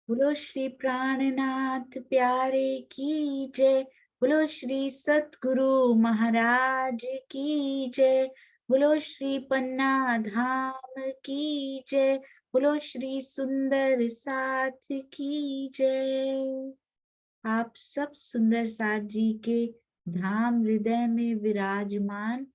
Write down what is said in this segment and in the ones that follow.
बोलो श्री प्राणनाथ प्यारे की जय। बोलो श्री सतगुरु महाराज की जय। बोलो श्री पन्ना धाम की जय। बोलो श्री सुंदर साथ की जय। आप सब सुंदर साथ जी के धाम हृदय में विराजमान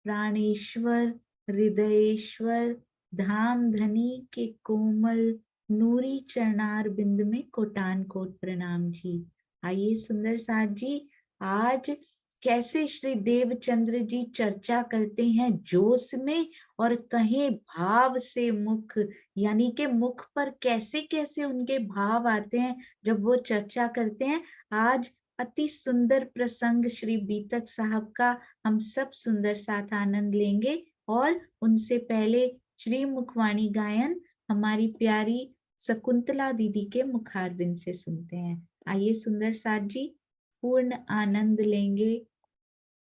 प्राणेश्वर, हृदयेश्वर, धाम धनी के कोमल नूरी चरणार बिंद में कोटान कोट प्रणाम जी। आइए सुंदर साथ जी, आज कैसे श्री देवचंद्र जी चर्चा करते हैं जोश में और कहीं भाव से मुख, यानी कि मुख पर कैसे कैसे उनके भाव आते हैं जब वो चर्चा करते हैं। आज अति सुंदर प्रसंग श्री बीतक साहब का हम सब सुंदर साथ आनंद लेंगे और उनसे पहले श्री मुखवाणी गायन हमारी प्यारी शकुंतला दीदी के मुखारबिंद से सुनते हैं। आइए सुंदर साथ जी पूर्ण आनंद लेंगे।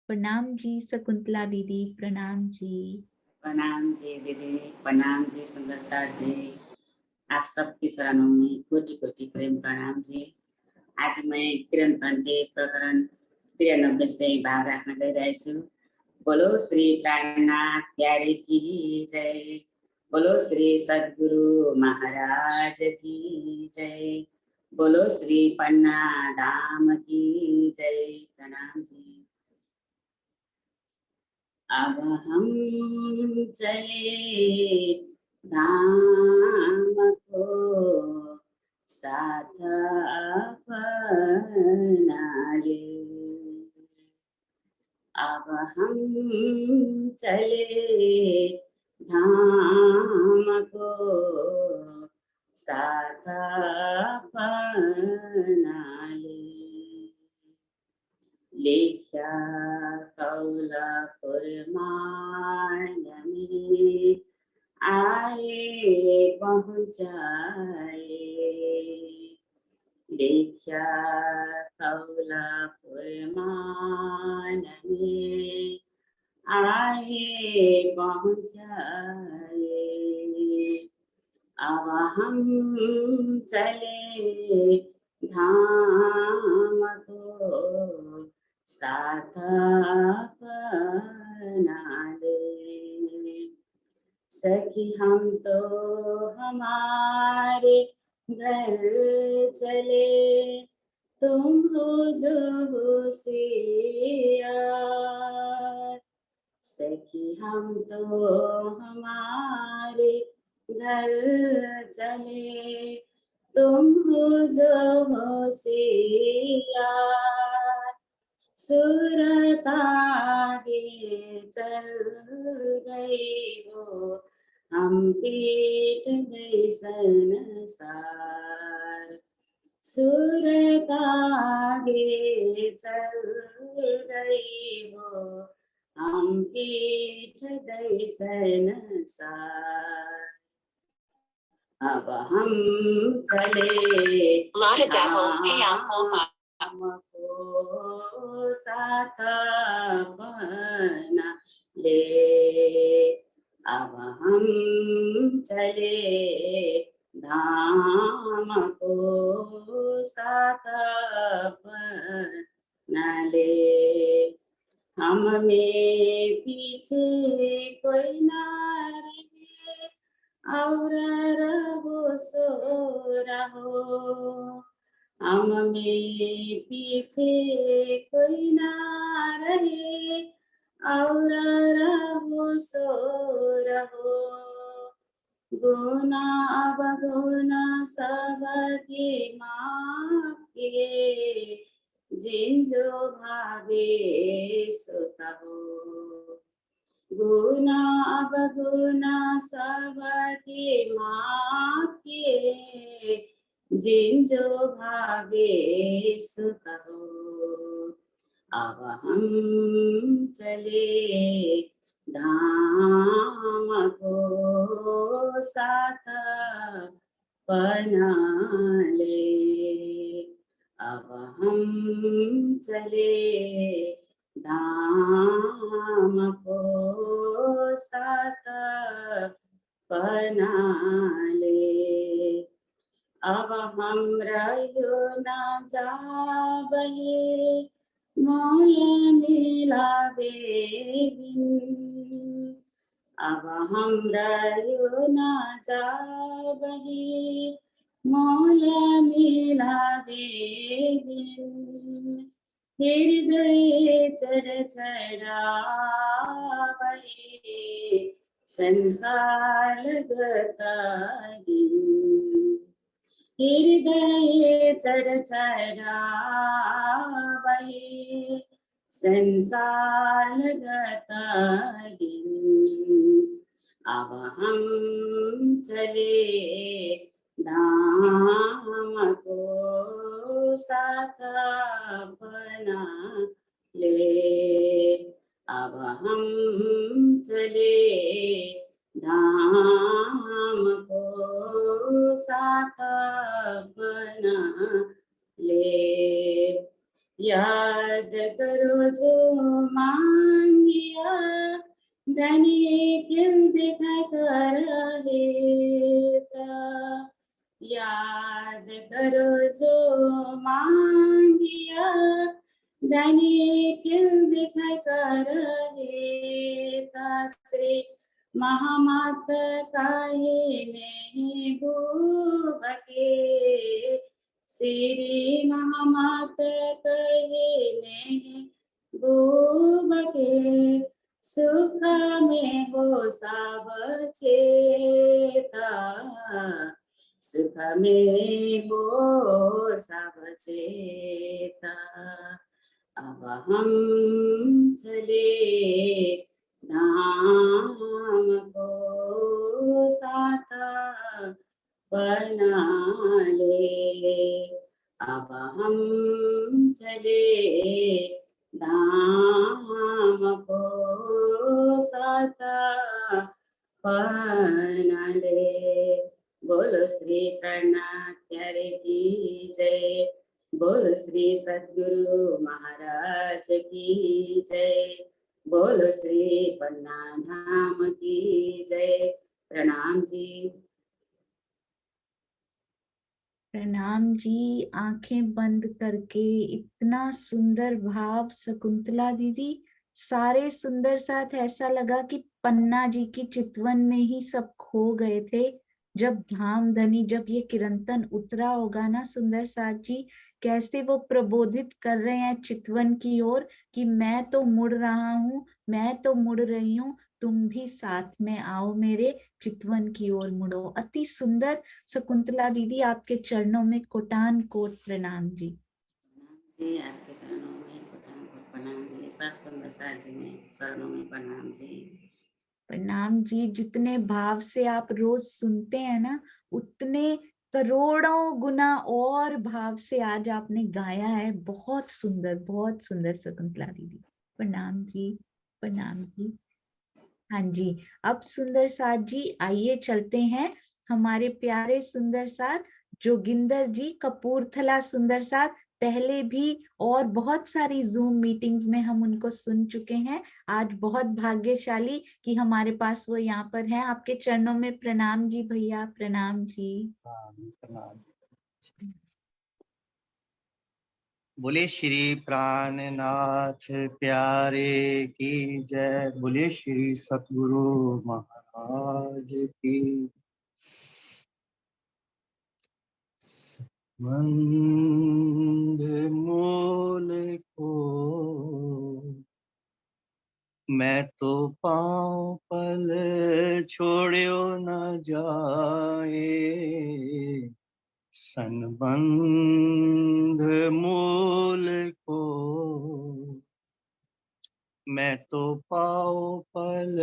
प्रणाम जी शकुंतला दीदी, प्रणाम जी। प्रणाम जी दीदी, प्रणाम जी सुंदर साथ जी। आप सबके चरणों में कोटि कोटि प्रेम प्रणाम जी। आज मैं कीर्तन के प्रकरण 93 से भाग राख्न गइरहेछु। बोलो श्री प्राणनाथ प्यारे की जय। बोलो श्री सद्गुरु महाराज की जय। बोलो श्री पन्ना धाम की जय। प्रणाम जी। अब हम चले धाम को साथ अपनाले। अब हम चले धाम को साथ अपनाले। लेख्या कौलापुर में आए पहुँचाए। लेख्या कौलापुर में आए पहुँचाए। अब हम चले धाम को साथ अपनाले। सखी हम तो हमारे घर चले, तुम हो जो होशियार। सखी हम तो हमारे घर चले, तुम हो जो होशियार। सूरत आगे चल गई हो, हम पीट गई संसार। सूरत आगे चल गई हो, हम पीट गई संसार। अब हम चले हमको साथ अपना ले। अब हम चले धाम को साथ अपना ले। हम में पीछे कोई ना रहे, और रहो सो रहो। हम में पीछे कोई ना रहे, और रहो सो रहो। गुना अवगुना सबके माफ के, जिंजो भावे सो कहो। गुना अवगुना सबके माफ के, जिंजो भावे सो कहो। अब हम चले धाम को साथ अपनाले। अब हम चले धाम को साथ अपनाले। अब हम रह्यो न जाबहे मोल मिलावे बिन। अब हम रह्यो न जाबहे मोल मिलावे बिन। हृदय चढ़ चढ़ावहे संसार लगताही। हृदय चढ़ चढ़ावहे संसार लगताही। अब हम चले धाम को साथ अपना ले। अब हम चले धाम को साथ अपना ले। याद करो जो मांगिया धनी क्यों दिखा कर हेता। याद करो जो मांगिया धनी क्यों दिखा कर हेता। श्री महामात काहे नहीं भूबके श्री महामात कहे नहीं भूबके सुख में हो सब चेता। सुख में हो सब चेता। अब हम चले धाम को साथ बना ले। अब हम चले धाम को साथ बना ले। बोलो श्री प्रणनाथ की जय। बोलो श्री सद्गुरु महाराज की जय। बोलो श्री पन्ना धाम की जय। प्रणाम जी। प्रणाम जी। आंखें बंद करके इतना सुंदर भाव शकुंतला दीदी, सारे सुंदर साथ ऐसा लगा कि पन्ना जी की चितवन में ही सब खो गए थे। जब धाम धनी, जब ये कीर्तन उतरा होगा ना सुंदर साथ जी, कैसे वो प्रबोधित कर रहे हैं चितवन की ओर कि मैं तो मुड़ रहा हूँ, मैं तो मुड़ रही हूँ, तुम भी साथ में आओ, मेरे चितवन की ओर मुड़ो। अति सुंदर। शकुंतला दीदी, आपके चरणों में कोटान कोट प्रणाम जी। जी आपके चरणों में कोटान कोट प्रणाम जी। सब सुंदर साथ जी में चरणों में प्रणाम जी। प्रणाम जी। जितने भाव से आप रोज सुनते हैं ना, उतने करोड़ों गुना और भाव से आज आपने गाया है। बहुत सुंदर शकुंतला दीदी। प्रणाम जी। प्रणाम जी। हाँ जी। अब सुंदर साथ जी आइए चलते हैं हमारे प्यारे सुंदर साथ जोगिंदर जी कपूरथला सुंदर साथ। पहले भी और बहुत सारी जूम मीटिंग्स में हम उनको सुन चुके हैं। आज बहुत भाग्यशाली कि हमारे पास वो यहाँ पर है। आपके चरणों में प्रणाम जी भैया। प्रणाम जी। प्रणाम। बोले श्री प्राणनाथ प्यारे की जय। बोले श्री सतगुरु महाराज की। मंद मूल को मैं तो पाँव पल छोड़ियो न जाए। संबंध मूल को मैं तो पाँव पल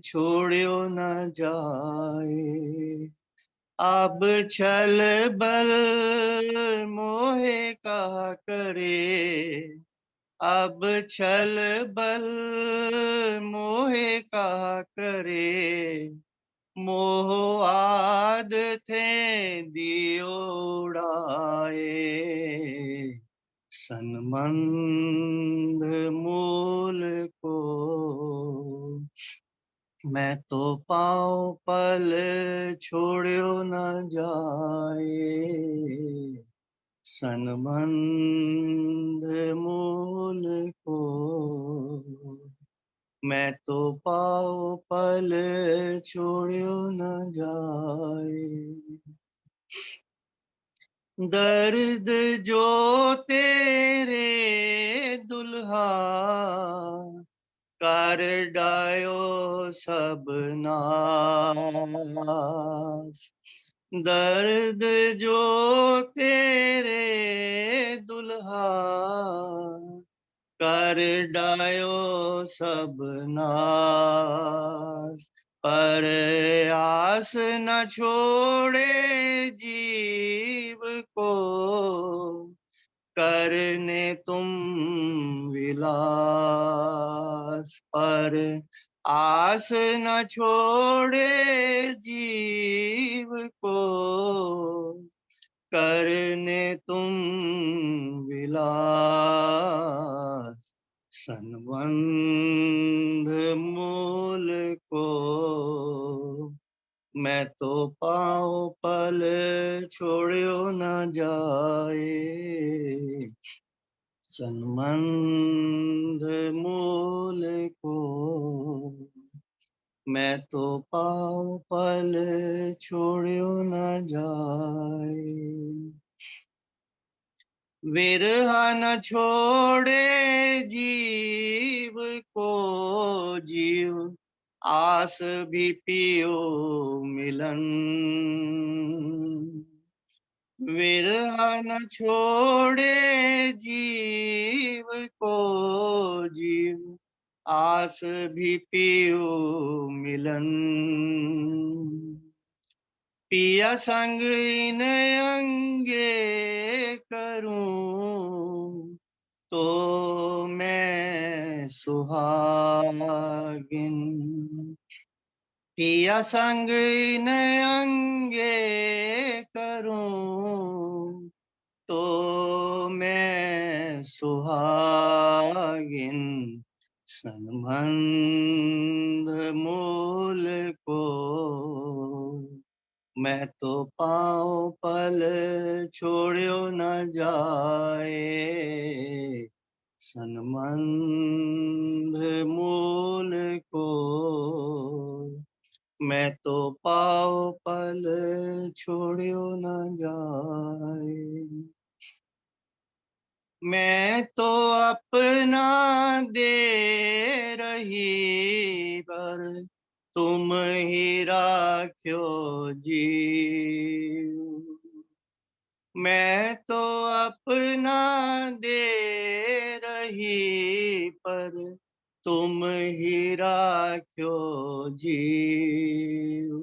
छोड़ियो न जाए। अब छल बल मोहे का करे। अब छल बल मोहे का करे। मोह आद थे दियो उड़ाए। सनबंध मूल को मैं तो पाँव पल छोड़ियो न जाए, सनबंध मूल को। मैं तो पाँव पल छोड़ियो न जाए, दर्द जो तेरे दुल्हा कर डायो सब नाश, दर्द जो तेरे दुल्हा कर डायो सब नाश। पर आस न छोड़े जीव को, करने तुम विलास। पर आस न छोड़े जीव को, करने तुम विलास। सनबंध मूल को, मैं तो पाँव पल छोड़ियो न जाए, सनबंध मूल को। मैं तो पाँव पल छोड़ियो न जाए, विरहा न छोड़े जीव को, जीव आस भी पियो मिलन। विरहा न छोड़े जीव को, जीव आस भी पियो मिलन। पिया संग इन अंगे करूं, तो मैं सुहागिन। पिया संग इन अंगे करूं, तो मैं सुहागिन। सनबंध मूल को, मैं तो पाँव पल छोड़ियो न जाए, सनबंध मूल को। मैं तो पाँव पल छोड़ियो न जाए, मैं तो अपना दे रही, पर तुम ही राख्यो जीव। मैं तो अपना दे रही, पर तुम ही राख्यो जीव।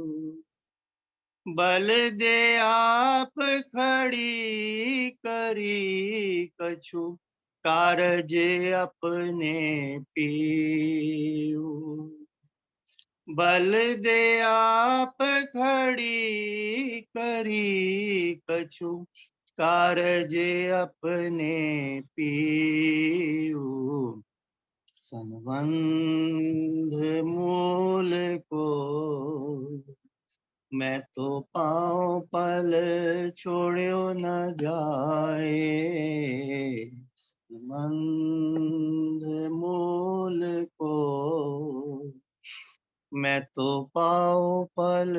बल दे आप खड़ी करी, कछु कारज अपने पीऊ। बल दे आप खड़ी करी, कछु कारज अपने पीऊ। सनबंध मूल को, मैं तो पाँव पल छोड़ियो न जाए, सनबंध मूल को। मैं तो पाँव पल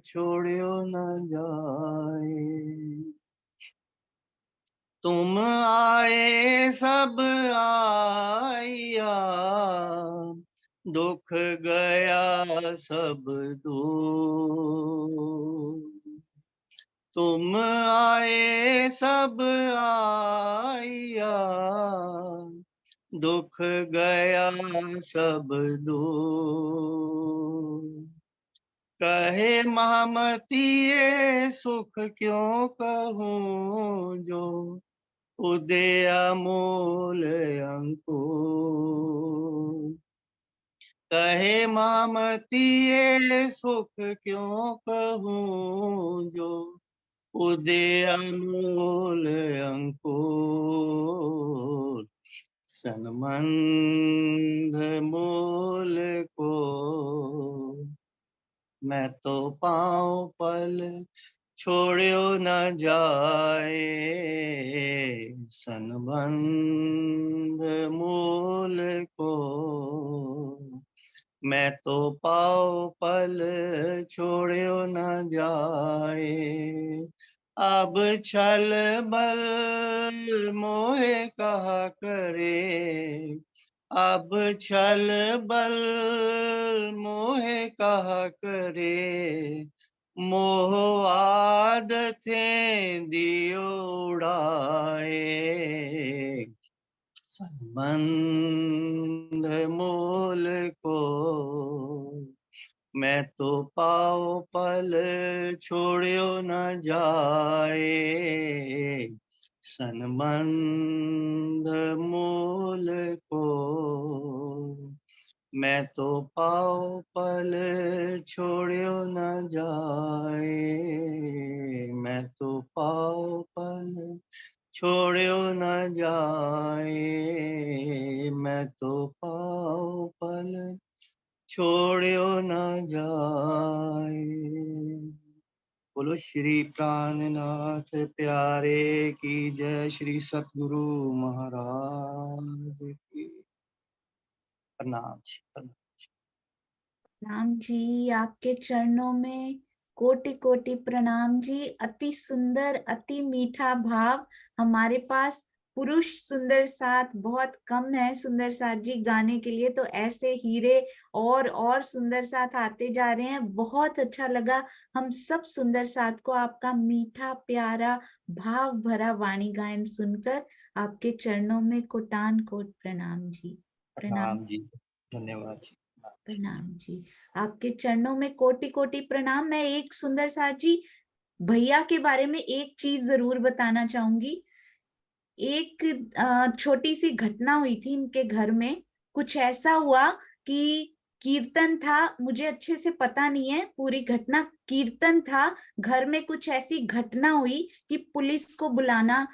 छोड़ियो न जाए, तुम आए सब आइया, दुख गया सब दूर। तुम आए सब आइया, दुख गया सब दूर। कहे महामती ये सुख क्यों कहूँ, जो उदय अमूल अंकुर। कहे महामती ये सुख क्यों कहूँ, जो उदय अमूल अंकुर। सनबंध मूल को मैं तो पाऊं पल छोड़ियो न जाए। सनबंध मूल को मैं तो पाऊं पल छोड़ियो न जाए। अब छल बल मोहे कहा करे, अब छल बल मोहे कहा करे। मोह आदतें दियो उड़ाए। संबंध मूल को मैं तो पाओ पल छोड़ियो न जाए। संबंध मूल को मैं तो पाओ पल छोड़ियो न जाए। मैं तो पाओ पल छोड़ियो न जाए। मैं तो पाओ पल छोड़ियो न जाए। बोलो श्री प्राणनाथ प्यारे की जय। श्री सतगुरु महाराज की प्रणाम। राम जी, आपके चरणों में कोटि कोटि प्रणाम जी। अति सुंदर, अति मीठा भाव। हमारे पास पुरुष सुंदर साथ बहुत कम है सुंदर साथ जी गाने के लिए, तो ऐसे हीरे और सुंदर साथ आते जा रहे हैं। बहुत अच्छा लगा हम सब सुंदर साथ को आपका मीठा प्यारा भाव भरा वाणी गायन सुनकर। आपके चरणों में कोटान कोट प्रणाम जी। प्रणाम। प्रणाम जी, धन्यवाद जी। प्रणाम जी। आपके चरणों में कोटि कोटि प्रणाम। मैं एक सुंदर साथ जी भैया के बारे में एक चीज जरूर बताना चाहूंगी। एक छोटी सी घटना हुई थी इनके घर में। कुछ ऐसा हुआ कि कीर्तन था, मुझे अच्छे से पता नहीं है पूरी घटना। कीर्तन था, घर में कुछ ऐसी घटना हुई कि पुलिस को बुलाना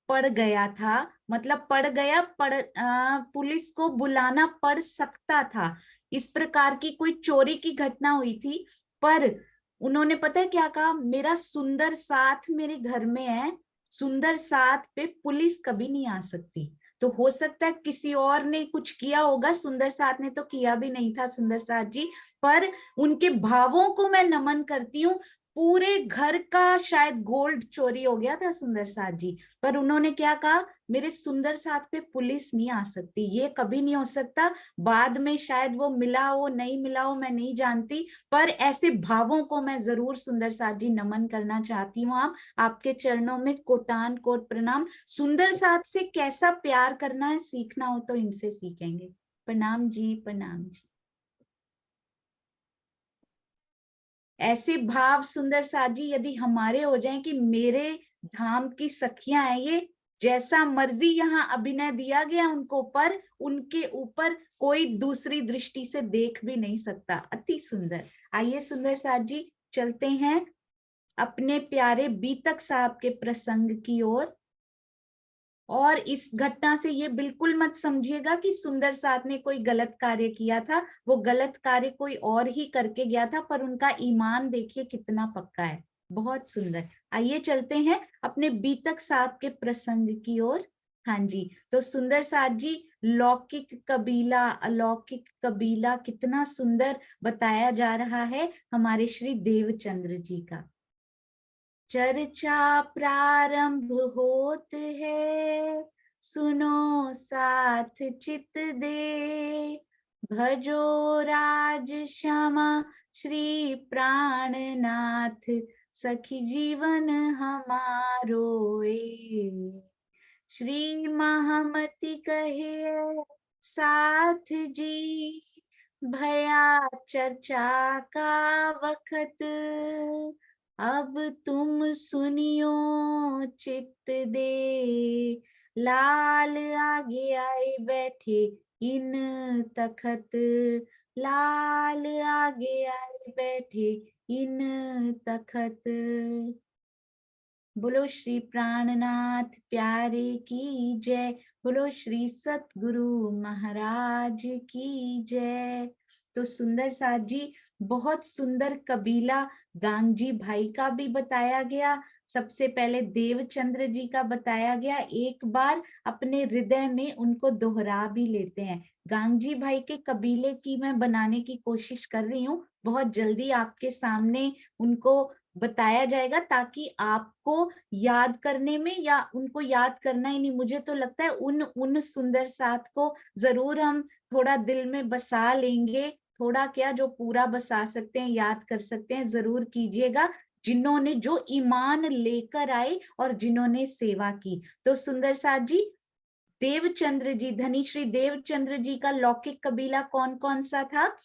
पड़ गया था। मतलब पड़ गया, पुलिस को बुलाना पड़ सकता था। इस प्रकार की कोई चोरी की घटना हुई थी। पर उन्होंने पता है क्या कहा, मेरा सुंदर साथ मेरे घर में है, सुंदर साथ पे पुलिस कभी नहीं आ सकती। तो हो सकता है किसी और ने कुछ किया होगा, सुंदर साथ ने तो किया भी नहीं था सुंदर साथ जी। पर उनके भावों को मैं नमन करती हूँ। पूरे घर का शायद गोल्ड चोरी हो गया था सुंदर साथ जी, पर उन्होंने क्या कहा, मेरे सुंदर साथ पे पुलिस नहीं आ सकती, ये कभी नहीं हो सकता। बाद में शायद वो मिला हो नहीं मिला हो मैं नहीं जानती, पर ऐसे भावों को मैं जरूर सुंदर साथ जी नमन करना चाहती हूँ। आप आपके चरणों में कोटान कोट प्रणाम। सुंदर साथ से कैसा प्यार करना है सीखना हो तो इनसे सीखेंगे। प्रणाम जी, प्रणाम जी। ऐसे भाव सुंदर साथ जी यदि हमारे हो जाएं कि मेरे धाम की सखियां हैं ये, जैसा मर्जी यहाँ अभिनय दिया गया उनको, पर उनके ऊपर कोई दूसरी दृष्टि से देख भी नहीं सकता। अति सुंदर। आइए सुंदर साथ जी चलते हैं अपने प्यारे बीतक साहब के प्रसंग की ओर। और इस घटना से ये बिल्कुल मत समझिएगा कि सुंदर साथ ने कोई गलत कार्य किया था। वो गलत कार्य कोई और ही करके गया था, पर उनका ईमान देखिए कितना पक्का है। बहुत सुंदर। आइए चलते हैं अपने बीतक साहब के प्रसंग की ओर। हाँ जी, तो सुंदर साथ जी लौकिक कबीला अलौकिक कबीला कितना सुंदर बताया जा रहा है हमारे श्री देवचंद्र जी का। चर्चा प्रारंभ होत है, सुनो साथ चित दे। भजो राज श्यामा श्री प्राणनाथ, सखी जीवन हमारो ए। श्री महामति कहे साथ जी, भया चर्चा का वखत। अब तुम सुनियो चित्त दे, लाल आगे आए बैठे इन तखत। लाल आगे आए बैठे इन तखत। बोलो श्री प्राणनाथ प्यारे की जय। बोलो श्री सतगुरु महाराज की जय। तो सुंदर साथ जी, बहुत सुंदर कबीला गांगजी भाई का भी बताया गया, सबसे पहले देवचंद्र जी का बताया गया। एक बार अपने हृदय में उनको दोहरा भी लेते हैं। गांगजी भाई के कबीले की मैं बनाने की कोशिश कर रही हूँ, बहुत जल्दी आपके सामने उनको बताया जाएगा, ताकि आपको याद करने में, या उनको याद करना ही नहीं, मुझे तो लगता है उन सुंदर साथ को जरूर हम थोड़ा दिल में बसा लेंगे। थोड़ा क्या, जो पूरा बसा सकते हैं, याद कर सकते हैं, जरूर कीजिएगा, जिन्होंने जो ईमान लेकर आए और जिन्होंने सेवा की। तो सुंदर साथ जी, देवचंद्र जी, धनी श्री देवचंद्र जी का लौकिक कबीला कौन कौन सा था?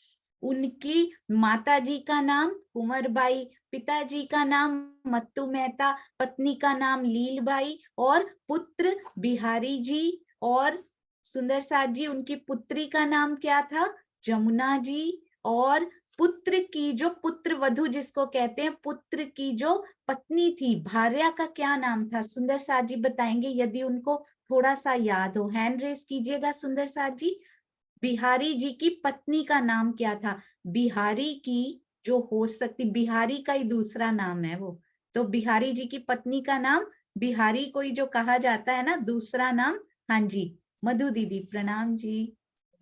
उनकी माता जी का नाम कुंवरबाई, पिताजी का नाम मत्तू मेहता, पत्नी का नाम लीलबाई और पुत्र बिहारी जी। और सुंदर साथ जी, उनकी पुत्री का नाम क्या था? जमुना जी। और पुत्र की जो पुत्र वधु जिसको कहते हैं, पुत्र की जो पत्नी थी, भार्या का क्या नाम था? सुंदर साथ जी बताएंगे, यदि उनको थोड़ा सा याद हो। हैंड रेस कीजिएगा सुंदर साथ जी। बिहारी जी की पत्नी का नाम क्या था? बिहारी की जो हो सकती, बिहारी का ही दूसरा नाम है वो, तो बिहारी जी की पत्नी का नाम, बिहारी को ही जो कहा जाता है ना, दूसरा नाम। हाँ जी, मधु दीदी प्रणाम जी।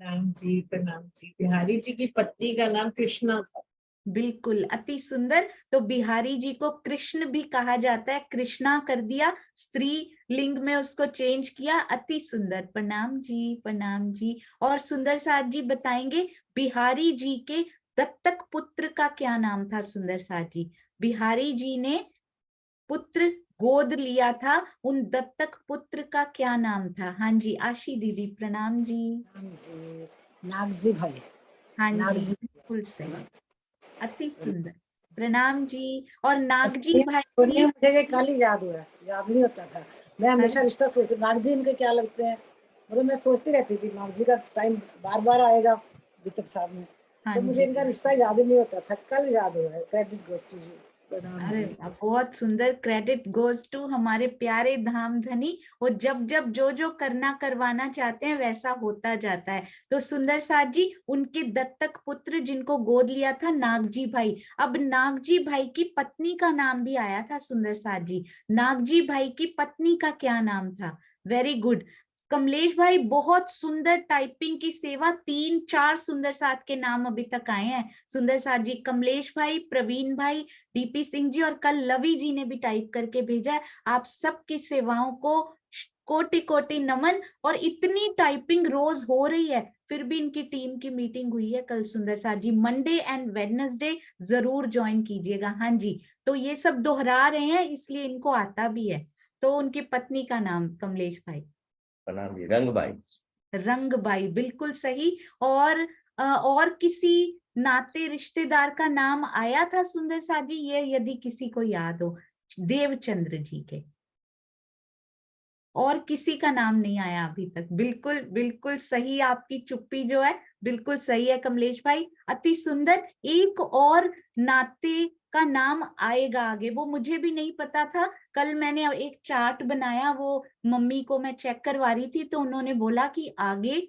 प्रणाम जी, प्रणाम जी। बिहारी जी की पत्नी का नाम कृष्णा था। बिल्कुल, अति सुंदर। तो बिहारी जी को कृष्ण भी कहा जाता है, कृष्णा कर दिया, स्त्री लिंग में उसको चेंज किया। अति सुंदर, प्रणाम जी, प्रणाम जी। और सुंदर साथ जी बताएंगे, बिहारी जी के दत्तक पुत्र का क्या नाम था? सुंदर साथ जी, बिहारी जी ने पुत्र गोद लिया था, उन दत्तक पुत्र का क्या नाम था? हाँ जी, आशी दीदी प्रणाम जी। जी, नागजी भाई। हाँ जी, नागजी बिल्कुल सही, अति सुंदर, प्रणाम जी। और नागजी सुनिए भाई सुनिए, की, मुझे ये कल ही याद हुआ, याद नहीं होता था। मैं हमेशा रिश्ता सोचती, नागजी इनके क्या लगते हैं, मतलब मैं सोचती रहती थी नागजी का टाइम बार बार आएगा बीतक साहब में, हाँ तो मुझे जी, इनका रिश्ता याद ही नहीं होता था, कल याद हुआ है। Credit goes to you. प्रणाम अरे जी। वाह, बहुत सुंदर। क्रेडिट गोज टू हमारे प्यारे धाम धनी। वो जब जब जो जो करना करवाना चाहते हैं, वैसा होता जाता है। तो सुंदर साथ जी, उनके दत्तक पुत्र जिनको गोद लिया था, नागजी भाई। अब नागजी भाई की पत्नी का नाम भी आया था सुंदर साथ जी, नागजी भाई की पत्नी का क्या नाम था? वेरी गुड कमलेश भाई, बहुत सुंदर टाइपिंग की सेवा। 3-4 सुंदर साथ के नाम अभी तक आए हैं सुंदर साथ जी। कमलेश भाई, प्रवीण भाई, डीपी सिंह जी, और कल लवी जी ने भी टाइप करके भेजा है। आप सबकी सेवाओं को कोटि कोटि नमन। और इतनी टाइपिंग रोज हो रही है, फिर भी इनकी टीम की मीटिंग हुई है कल सुंदर साथ जी, मंडे एंड वेडनेसडे जरूर ज्वाइन कीजिएगा। हाँ जी, तो ये सब दोहरा रहे हैं, इसलिए इनको आता भी है। तो उनकी पत्नी का नाम कमलेश भाई, प्रणाम जी, रंगबाई। रंगबाई, बिल्कुल सही। और किसी नाते रिश्तेदार का नाम आया था सुंदर साथ जी, ये यदि किसी को याद हो? देवचंद्र जी के, और किसी का नाम नहीं आया अभी तक? बिल्कुल बिल्कुल सही, आपकी चुप्पी जो है बिल्कुल सही है कमलेश भाई, अति सुंदर। एक और नाते का नाम आएगा आगे, वो मुझे भी नहीं पता था। कल मैंने एक चार्ट बनाया, वो मम्मी को मैं चेक करवा रही थी, तो उन्होंने बोला कि आगे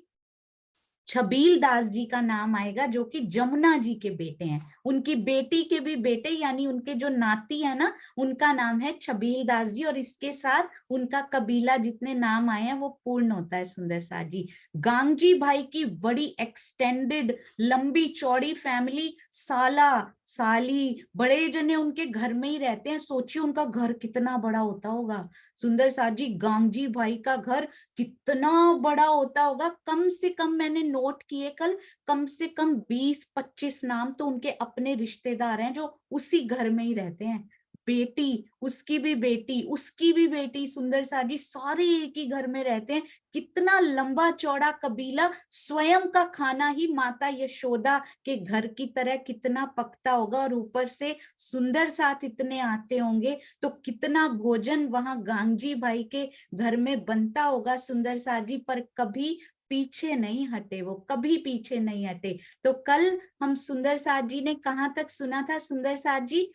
छबील दास जी का नाम आएगा, जो कि जमुना जी के बेटे हैं। उनकी बेटी के भी बेटे, यानी उनके जो नाती है ना, उनका नाम है छबील दास जी। और इसके साथ उनका कबीला जितने नाम आए हैं वो पूर्ण होता है सुंदर साथ जी। गांगजी भाई की बड़ी एक्सटेंडेड लंबी चौड़ी फैमिली, साला साली बड़े जने उनके घर में ही रहते हैं। सोचिए उनका घर कितना बड़ा होता होगा सुंदर साथ जी। गांगजी भाई का घर कितना बड़ा होता होगा, कम से कम मैंने नोट किए कल, कम से कम 20-25 नाम तो उनके अपने रिश्तेदार हैं जो उसी घर में ही रहते हैं। बेटी, उसकी भी बेटी, उसकी भी बेटी, सुंदर सा जी, सारे एक ही घर में रहते हैं। कितना लंबा चौड़ा कबीला, स्वयं का खाना ही माता यशोदा के घर की तरह कितना पकता होगा, और ऊपर से सुंदर साथ इतने आते होंगे, तो कितना भोजन वहां गांगजी भाई के घर में बनता होगा सुंदर साथ जी। पर कभी पीछे नहीं हटे, वो कभी पीछे नहीं हटे। तो कल हम सुंदर साथ जी ने कहाँ तक सुना था सुंदर साथ जी?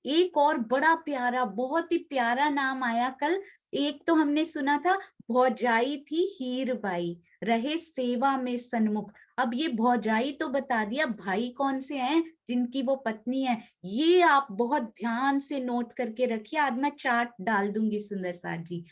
एक और बड़ा प्यारा, बहुत ही प्यारा नाम आया कल। एक तो हमने सुना था भौजाई थी हीरबाई, रहे सेवा में सन्मुख। अब ये भौजाई तो बता दिया, भाई कौन से हैं जिनकी वो पत्नी है, ये आप बहुत ध्यान से नोट करके रखिए। आज मैं चार्ट डाल दूंगी सुंदर सार जी।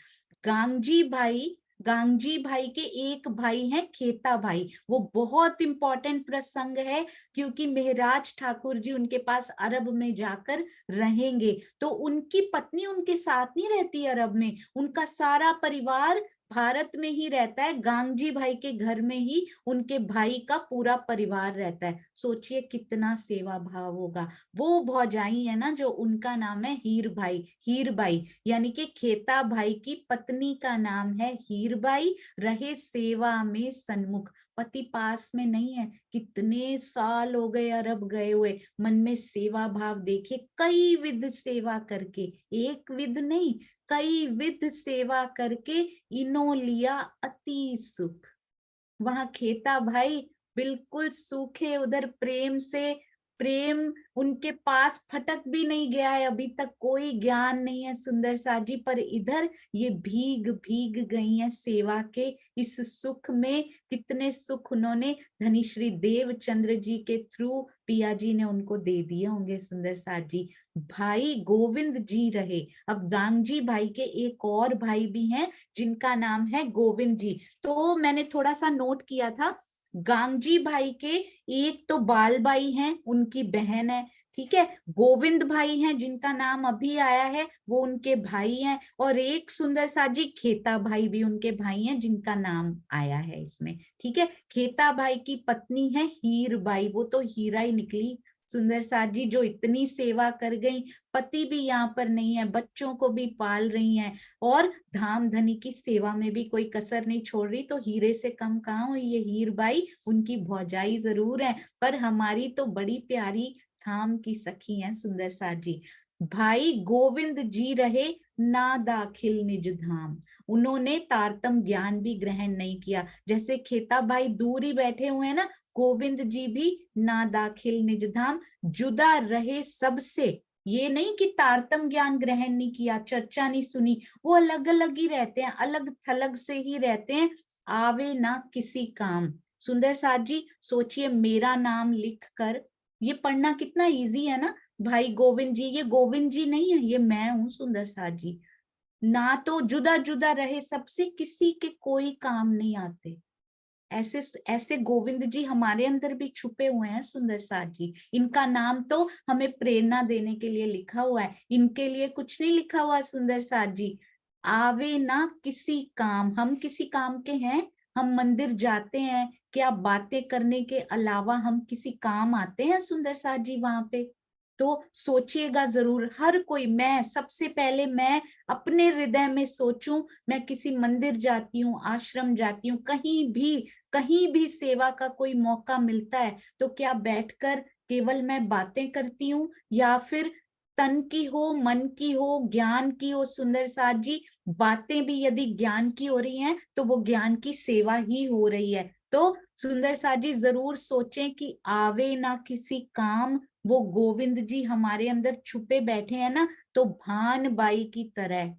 गांगजी भाई के एक भाई हैं खेता भाई, वो बहुत इंपॉर्टेंट प्रसंग है, क्योंकि मेहराज ठाकुर जी उनके पास अरब में जाकर रहेंगे, तो उनकी पत्नी उनके साथ नहीं रहती अरब में, उनका सारा परिवार भारत में ही रहता है। गांगजी भाई के घर में ही उनके भाई का पूरा परिवार रहता है। सोचिए कितना सेवा भाव होगा। वो भौजाई है ना, जो उनका नाम है हीरबाई, यानी कि खेता भाई की पत्नी का नाम है हीरबाई, रहे सेवा में सन्मुख। पति पास में नहीं है, कितने साल हो गए अरब गए हुए, मन में सेवा भाव देखिए, कई विध सेवा करके, एक विध नहीं कई विध सेवा करके इनो लिया अति सुख। वहां खेता भाई बिल्कुल सूखे, उधर प्रेम से, प्रेम उनके पास फटक भी नहीं गया है, अभी तक कोई ज्ञान नहीं है सुंदर साजी, पर इधर ये भीग भीग गई है सेवा के इस सुख में। कितने सुख उन्होंने धनी श्री देवचंद्र जी के थ्रू पिया जी ने उनको दे दिए होंगे सुंदर साजी। भाई गोविंद जी रहे। अब गांगजी भाई के एक और भाई भी हैं जिनका नाम है गोविंद जी। तो मैंने थोड़ा सा नोट किया था, गांगजी भाई के एक तो बालबाई हैं, उनकी बहन है, ठीक है, गोविंद भाई हैं जिनका नाम अभी आया है, वो उनके भाई हैं, और एक सुंदर साजी खेता भाई भी उनके भाई हैं जिनका नाम आया है इसमें, ठीक है। खेता भाई की पत्नी है हीरबाई, वो तो हीरा ही निकली सुंदर साजी, जो इतनी सेवा कर गई, पति भी यहाँ पर नहीं है, बच्चों को भी पाल रही हैं, और धाम धनी की सेवा में भी कोई कसर नहीं छोड़ रही। तो हीरे से कम कहाँ हुई ये हीरबाई, उनकी भौजाई जरूर है, पर हमारी तो बड़ी प्यारी धाम की सखी है सुंदर साजी। भाई गोविंद जी रहे ना दाखिल निज धाम, उन्होंने तारतम ज्ञान भी ग्रहण नहीं किया। जैसे खेता भाई दूर ही बैठे हुए हैं ना, गोविंद जी भी ना दाखिल निज धाम, जुदा रहे सबसे। ये नहीं कि तारतम ज्ञान ग्रहण नहीं किया, चर्चा नहीं सुनी, वो अलग अलग ही रहते हैं, अलग थलग से ही रहते हैं, आवे ना किसी काम। सुंदर साथ जी सोचिए, मेरा नाम लिख कर, ये पढ़ना कितना इजी है ना, भाई गोविंद जी, ये गोविंद जी नहीं है, ये मैं हूं सुंदर साथ जी। ना तो जुदा जुदा रहे सबसे, किसी के कोई काम नहीं आते, ऐसे ऐसे गोविंद जी हमारे अंदर भी छुपे हुए हैं सुंदर साथ जी। इनका नाम तो हमें प्रेरणा देने के लिए लिखा हुआ है, इनके लिए कुछ नहीं लिखा हुआ सुंदर साथ जी। आवे ना किसी काम, हम किसी काम के हैं, हम मंदिर जाते हैं, क्या बातें करने के अलावा हम किसी काम आते हैं सुंदर साथ जी वहां पे? तो सोचिएगा जरूर हर कोई, मैं सबसे पहले मैं अपने हृदय में सोचूं, मैं किसी मंदिर जाती हूँ, आश्रम जाती हूँ, कहीं भी सेवा का कोई मौका मिलता है, तो क्या बैठकर केवल मैं बातें करती हूँ, या फिर तन की हो, मन की हो, ज्ञान की हो सुंदर साथ जी। बातें भी यदि ज्ञान की हो रही हैं तो वो ज्ञान की सेवा ही हो रही है। तो सुंदर साथ जी जरूर सोचें कि आवे ना किसी काम, वो गोविंद जी हमारे अंदर छुपे बैठे हैं ना, तो भानबाई की तरह।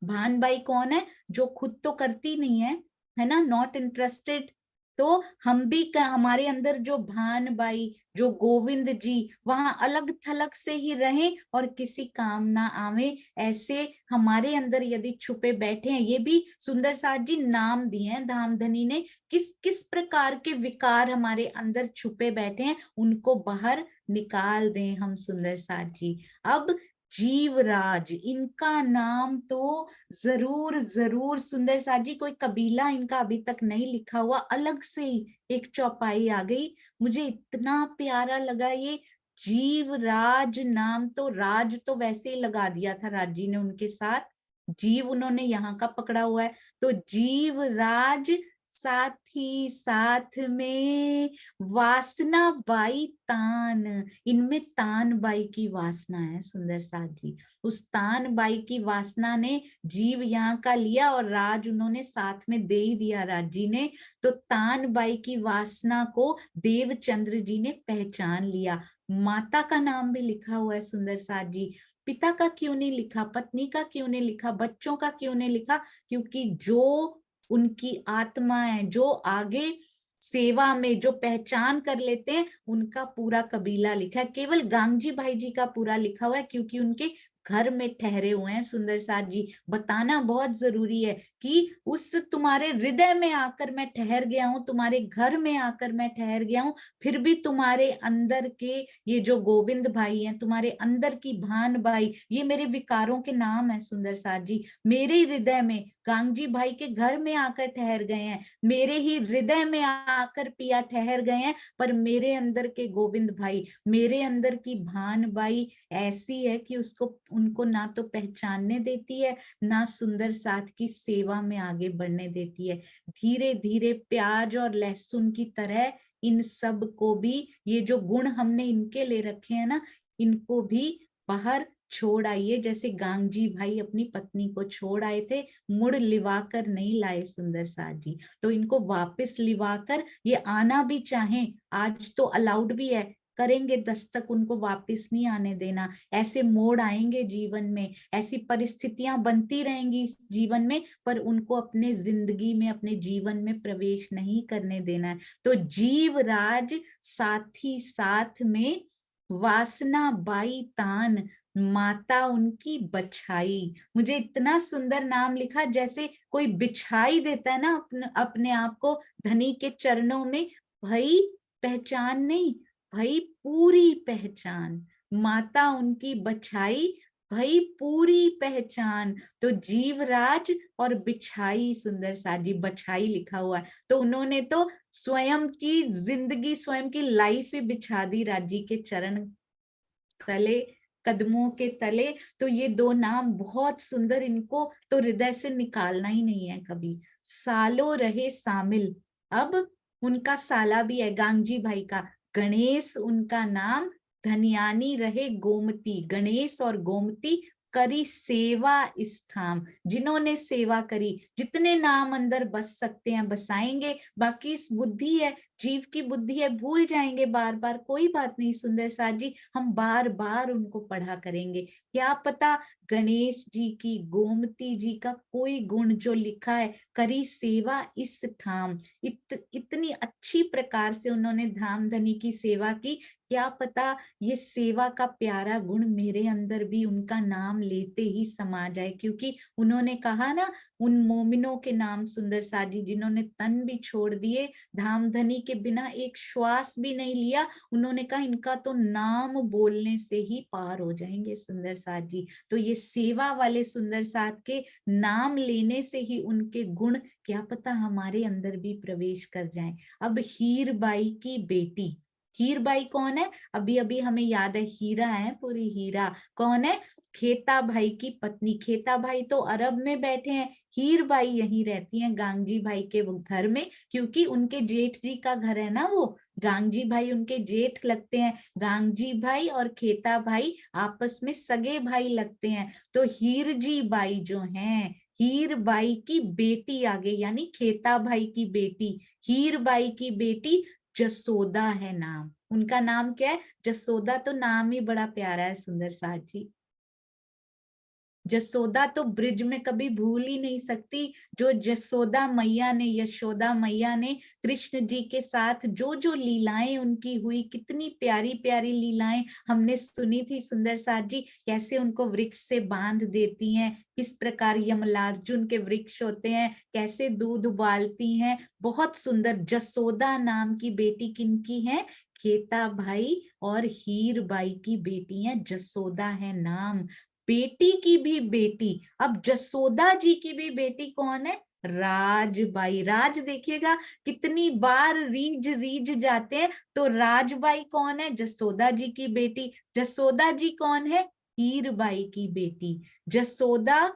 भानबाई कौन है? जो खुद तो करती नहीं है ना, नॉट इंटरेस्टेड। तो हम भी हमारे अंदर जो भानबाई, जो गोविंद जी, वहां अलग थलग से ही रहें और किसी काम ना आवे, ऐसे हमारे अंदर यदि छुपे बैठे हैं। ये भी सुंदर साथ जी नाम दिए हैं धामधनी ने, किस किस प्रकार के विकार हमारे अंदर छुपे बैठे हैं, उनको बाहर निकाल दें हम सुंदर साथ जी। अब जीवराज, इनका नाम तो जरूर जरूर सुंदर साथ जी, कोई कबीला इनका अभी तक नहीं लिखा हुआ, अलग से ही एक चौपाई आ गई, मुझे इतना प्यारा लगा ये जीवराज नाम। तो राज तो वैसे ही लगा दिया था राज जी ने उनके साथ, जीव उन्होंने यहाँ का पकड़ा हुआ है, तो जीवराज साथ ही साथ में वासना बाई तान, इनमें तान बाई की वासना है सुंदर साथ जी। उस तान बाई की वासना ने जीव यहाँ का लिया और राज उन्होंने साथ में दे ही दिया राज जी ने। तो तान बाई की वासना को देवचंद्र जी ने पहचान लिया। माता का नाम भी लिखा हुआ है सुंदर साथ जी। पिता का क्यों नहीं लिखा, पत्नी का क्यों नहीं लिखा, बच्चों का क्यों नहीं लिखा? क्योंकि जो उनकी आत्मा है, जो आगे सेवा में जो पहचान कर लेते हैं, उनका पूरा कबीला लिखा है। केवल गांगजी भाई जी का पूरा लिखा हुआ है क्योंकि उनके घर में ठहरे हुए हैं सुंदर साथ जी। बताना बहुत जरूरी है कि उस तुम्हारे हृदय में आकर मैं ठहर गया हूं, तुम्हारे घर में आकर मैं ठहर गया हूं, फिर भी तुम्हारे अंदर के ये जो गोविंद भाई हैं, तुम्हारे अंदर की भान बाई, ये मेरे विकारों के नाम है सुंदर साथ जी। मेरे हृदय में गांगजी भाई के घर में आकर ठहर गए हैं, मेरे ही हृदय में आकर पिया ठहर गए हैं, पर मेरे अंदर के गोविंद भाई, मेरे अंदर की भान बाई ऐसी है कि उसको उनको ना तो पहचानने देती है, ना सुंदर साथ की सेवा में आगे बढ़ने देती है। धीरे धीरे प्याज और लहसुन की तरह इन सब को भी, ये जो गुण हमने इनके ले रखे हैं ना, इनको भी बाहर छोड़ आइए। जैसे गांगजी भाई अपनी पत्नी को छोड़ आए थे, मुड़ लिवाकर नहीं लाए सुंदर साथ जी, तो इनको वापस लिवाकर ये आना भी चाहें, आज तो अलाउड भी है, करेंगे दस्तक, उनको वापस नहीं आने देना। ऐसे मोड़ आएंगे जीवन में, ऐसी परिस्थितियां बनती रहेंगी इस जीवन में, पर उनको अपने जिंदगी में, अपने जीवन में प्रवेश नहीं करने देना है। तो जीव राज साथ ही साथ में वासना बाई तान, माता उनकी बछाई। मुझे इतना सुंदर नाम लिखा, जैसे कोई बिछाई देता है ना अपने आप को धनी के चरणों में। भाई पहचान नहीं, भाई पूरी पहचान, माता उनकी बछाई, भाई पूरी पहचान। तो जीवराज और बिछाई सुंदर साथ जी, बछाई लिखा हुआ है, तो उन्होंने तो स्वयं की जिंदगी, स्वयं की लाइफ ही बिछा दी राजी के चरण तले, कदमों के तले। तो ये दो नाम बहुत सुंदर, इनको तो हृदय से निकालना ही नहीं है कभी। सालों रहे शामिल, अब उनका साला भी है गांगजी भाई का, गणेश उनका नाम, धनियानी रहे गोमती। गणेश और गोमती करी सेवा इस ठाम, जिन्होंने सेवा करी, जितने नाम अंदर बस सकते हैं बसाएंगे। बाकी इस बुद्धि है, जीव की बुद्धि है, भूल जाएंगे बार बार, कोई बात नहीं सुंदर साथ जी, हम बार बार उनको पढ़ा करेंगे। क्या पता गणेश जी की, गोमती जी का कोई गुण जो लिखा है, करी सेवा इस ठाम, इतनी अच्छी प्रकार से उन्होंने धाम धनी की सेवा की। क्या पता ये सेवा का प्यारा गुण मेरे अंदर भी उनका नाम लेते ही समा जाए, क्योंकि उन्होंने कहा ना, उन मोमिनों के नाम सुंदर साथ जी, जिन्होंने तन भी छोड़ दिए, धाम धनी के बिना एक श्वास भी नहीं लिया, उन्होंने कहा इनका तो नाम बोलने से ही पार हो जाएंगे सुंदर साथ जी। तो ये सेवा वाले सुंदर साथ के नाम लेने से ही उनके गुण क्या पता हमारे अंदर भी प्रवेश कर जाएं। अब हीरबाई की बेटी, हीरबाई कौन है? अभी अभी हमें याद है, हीरा है, पूरी हीरा कौन है? खेता भाई की पत्नी। खेता भाई तो अरब में बैठे हैं, हीरबाई यहीं रहती हैं गांगजी भाई के घर में, क्योंकि उनके जेठ जी का घर है ना वो। गांगजी भाई उनके जेठ लगते हैं, गांगजी भाई और खेता भाई आपस में सगे भाई लगते हैं। तो हीरजी बाई जो हैं, हीरबाई की बेटी आगे, यानी खेता भाई की बेटी, हीरबाई की बेटी जसोदा है नाम। उनका नाम क्या है? जसोदा। तो नाम ही बड़ा प्यारा है सुंदर साथ जी। जसोदा तो ब्रिज में कभी भूल ही नहीं सकती। जो जसोदा मैया ने, यशोदा मैया ने कृष्ण जी के साथ जो जो लीलाएं उनकी हुई, कितनी प्यारी प्यारी लीलाएं हमने सुनी थी सुंदर साथ जी। कैसे उनको वृक्ष से बांध देती हैं, किस प्रकार यमलार्जुन के वृक्ष होते हैं, कैसे दूध उबालती हैं, बहुत सुंदर। जसोदा नाम की बेटी किनकी है? खेता भाई और हीरबाई की बेटी है, जसोदा है नाम। बेटी की भी बेटी, अब जसोदा जी की भी बेटी कौन है? राजबाई। राज देखिएगा कितनी बार रीझ रीझ जाते हैं, तो राजबाई कौन है? जसोदा जी की बेटी। जसोदा जी कौन है? हीरबाई की बेटी। जसोदा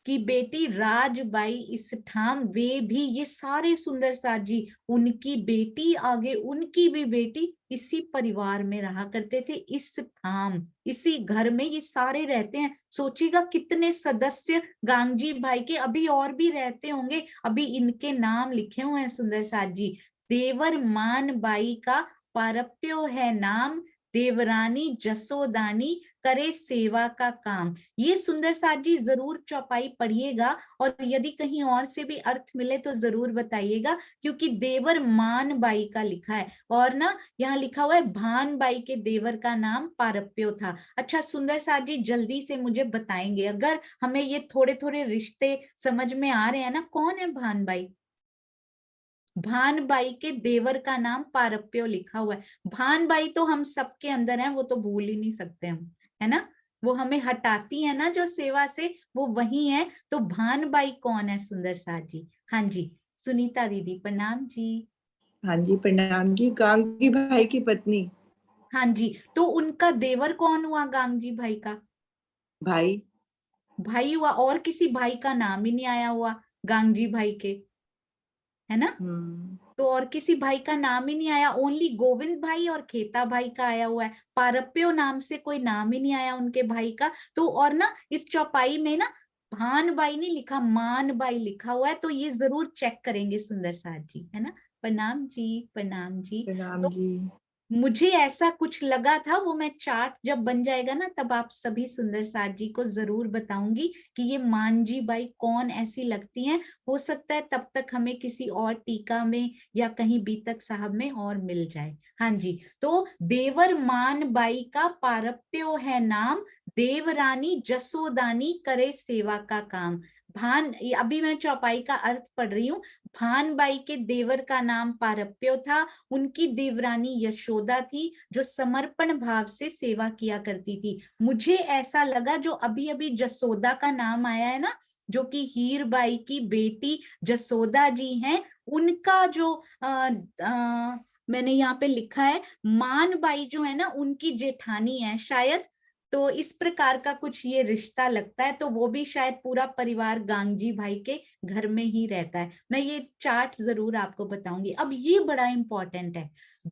की बेटी राजबाई इस ठाम, वे भी, ये सारे सुंदर साथ जी, उनकी बेटी आगे उनकी भी बेटी इसी परिवार में रहा करते थे, इस ठाम, इसी घर में ये सारे रहते हैं। सोचिएगा कितने सदस्य गांगजी भाई के अभी और भी रहते होंगे, अभी इनके नाम लिखे हुए हैं सुंदर साथ जी। देवर मान बाई का पारप्यो है नाम, देवरानी जसोदानी करे सेवा का काम। ये सुंदर साथ जी जरूर चौपाई पढ़िएगा, और यदि कहीं और से भी अर्थ मिले तो जरूर बताइएगा, क्योंकि देवर मानबाई का लिखा है, और ना यहाँ लिखा हुआ है भानबाई के देवर का नाम पारप्यो था। अच्छा सुंदर साथ जी जल्दी से मुझे बताएंगे, अगर हमें ये थोड़े थोड़े रिश्ते समझ में आ रहे हैं ना, कौन है भानबाई? भानबाई के देवर का नाम पारप्यो लिखा हुआ है। भानबाई तो हम सबके अंदर है, वो तो भूल ही नहीं सकते हम, है ना, वो हमें हटाती है ना जो सेवा से, वो वही है। तो भानबाई कौन है सुंदर साथ जी? हाँ जी सुनीता दीदी प्रणाम जी। हाँ जी प्रणाम जी। गांगी भाई की पत्नी। हाँ जी, तो उनका देवर कौन हुआ गांगजी भाई का? भाई। भाई हुआ, और किसी भाई का नाम ही नहीं आया हुआ गांगजी भाई के, है ना, तो और किसी भाई का नाम ही नहीं आया, ओनली गोविंद भाई और खेता भाई का आया हुआ है। पारप्यो नाम से कोई नाम ही नहीं आया उनके भाई का। तो और ना इस चौपाई में ना भानबाई नहीं लिखा, मानबाई लिखा हुआ है, तो ये जरूर चेक करेंगे सुंदर साथ जी, है ना। प्रणाम जी प्रणाम जी। प्रणाम तो जी। मुझे ऐसा कुछ लगा था, वो मैं चार्ट जब बन जाएगा ना तब आप सभी सुंदर साथ जी को जरूर बताऊंगी कि ये मानजी बाई कौन ऐसी लगती हैं। हो सकता है तब तक हमें किसी और टीका में या कहीं बीतक साहब में और मिल जाए। हाँ जी, तो देवर मान बाई का पारप्यो है नाम, देवरानी जसोदानी करे सेवा का काम। भान, अभी मैं चौपाई का अर्थ पढ़ रही हूँ। भानबाई के देवर का नाम पारप्यो था, उनकी देवरानी यशोदा थी जो समर्पण भाव से सेवा किया करती थी। मुझे ऐसा लगा जो अभी अभी जसोदा का नाम आया है ना, जो कि हीरबाई की बेटी जसोदा जी हैं, उनका जो मैंने यहाँ पे लिखा है मानबाई जो है ना उनकी जेठानी है शायद, तो इस प्रकार का कुछ ये रिश्ता लगता है। तो वो भी शायद पूरा परिवार गांगजी भाई के घर में ही रहता है। मैं ये चार्ट जरूर आपको बताऊंगी। अब ये बड़ा इंपॉर्टेंट है,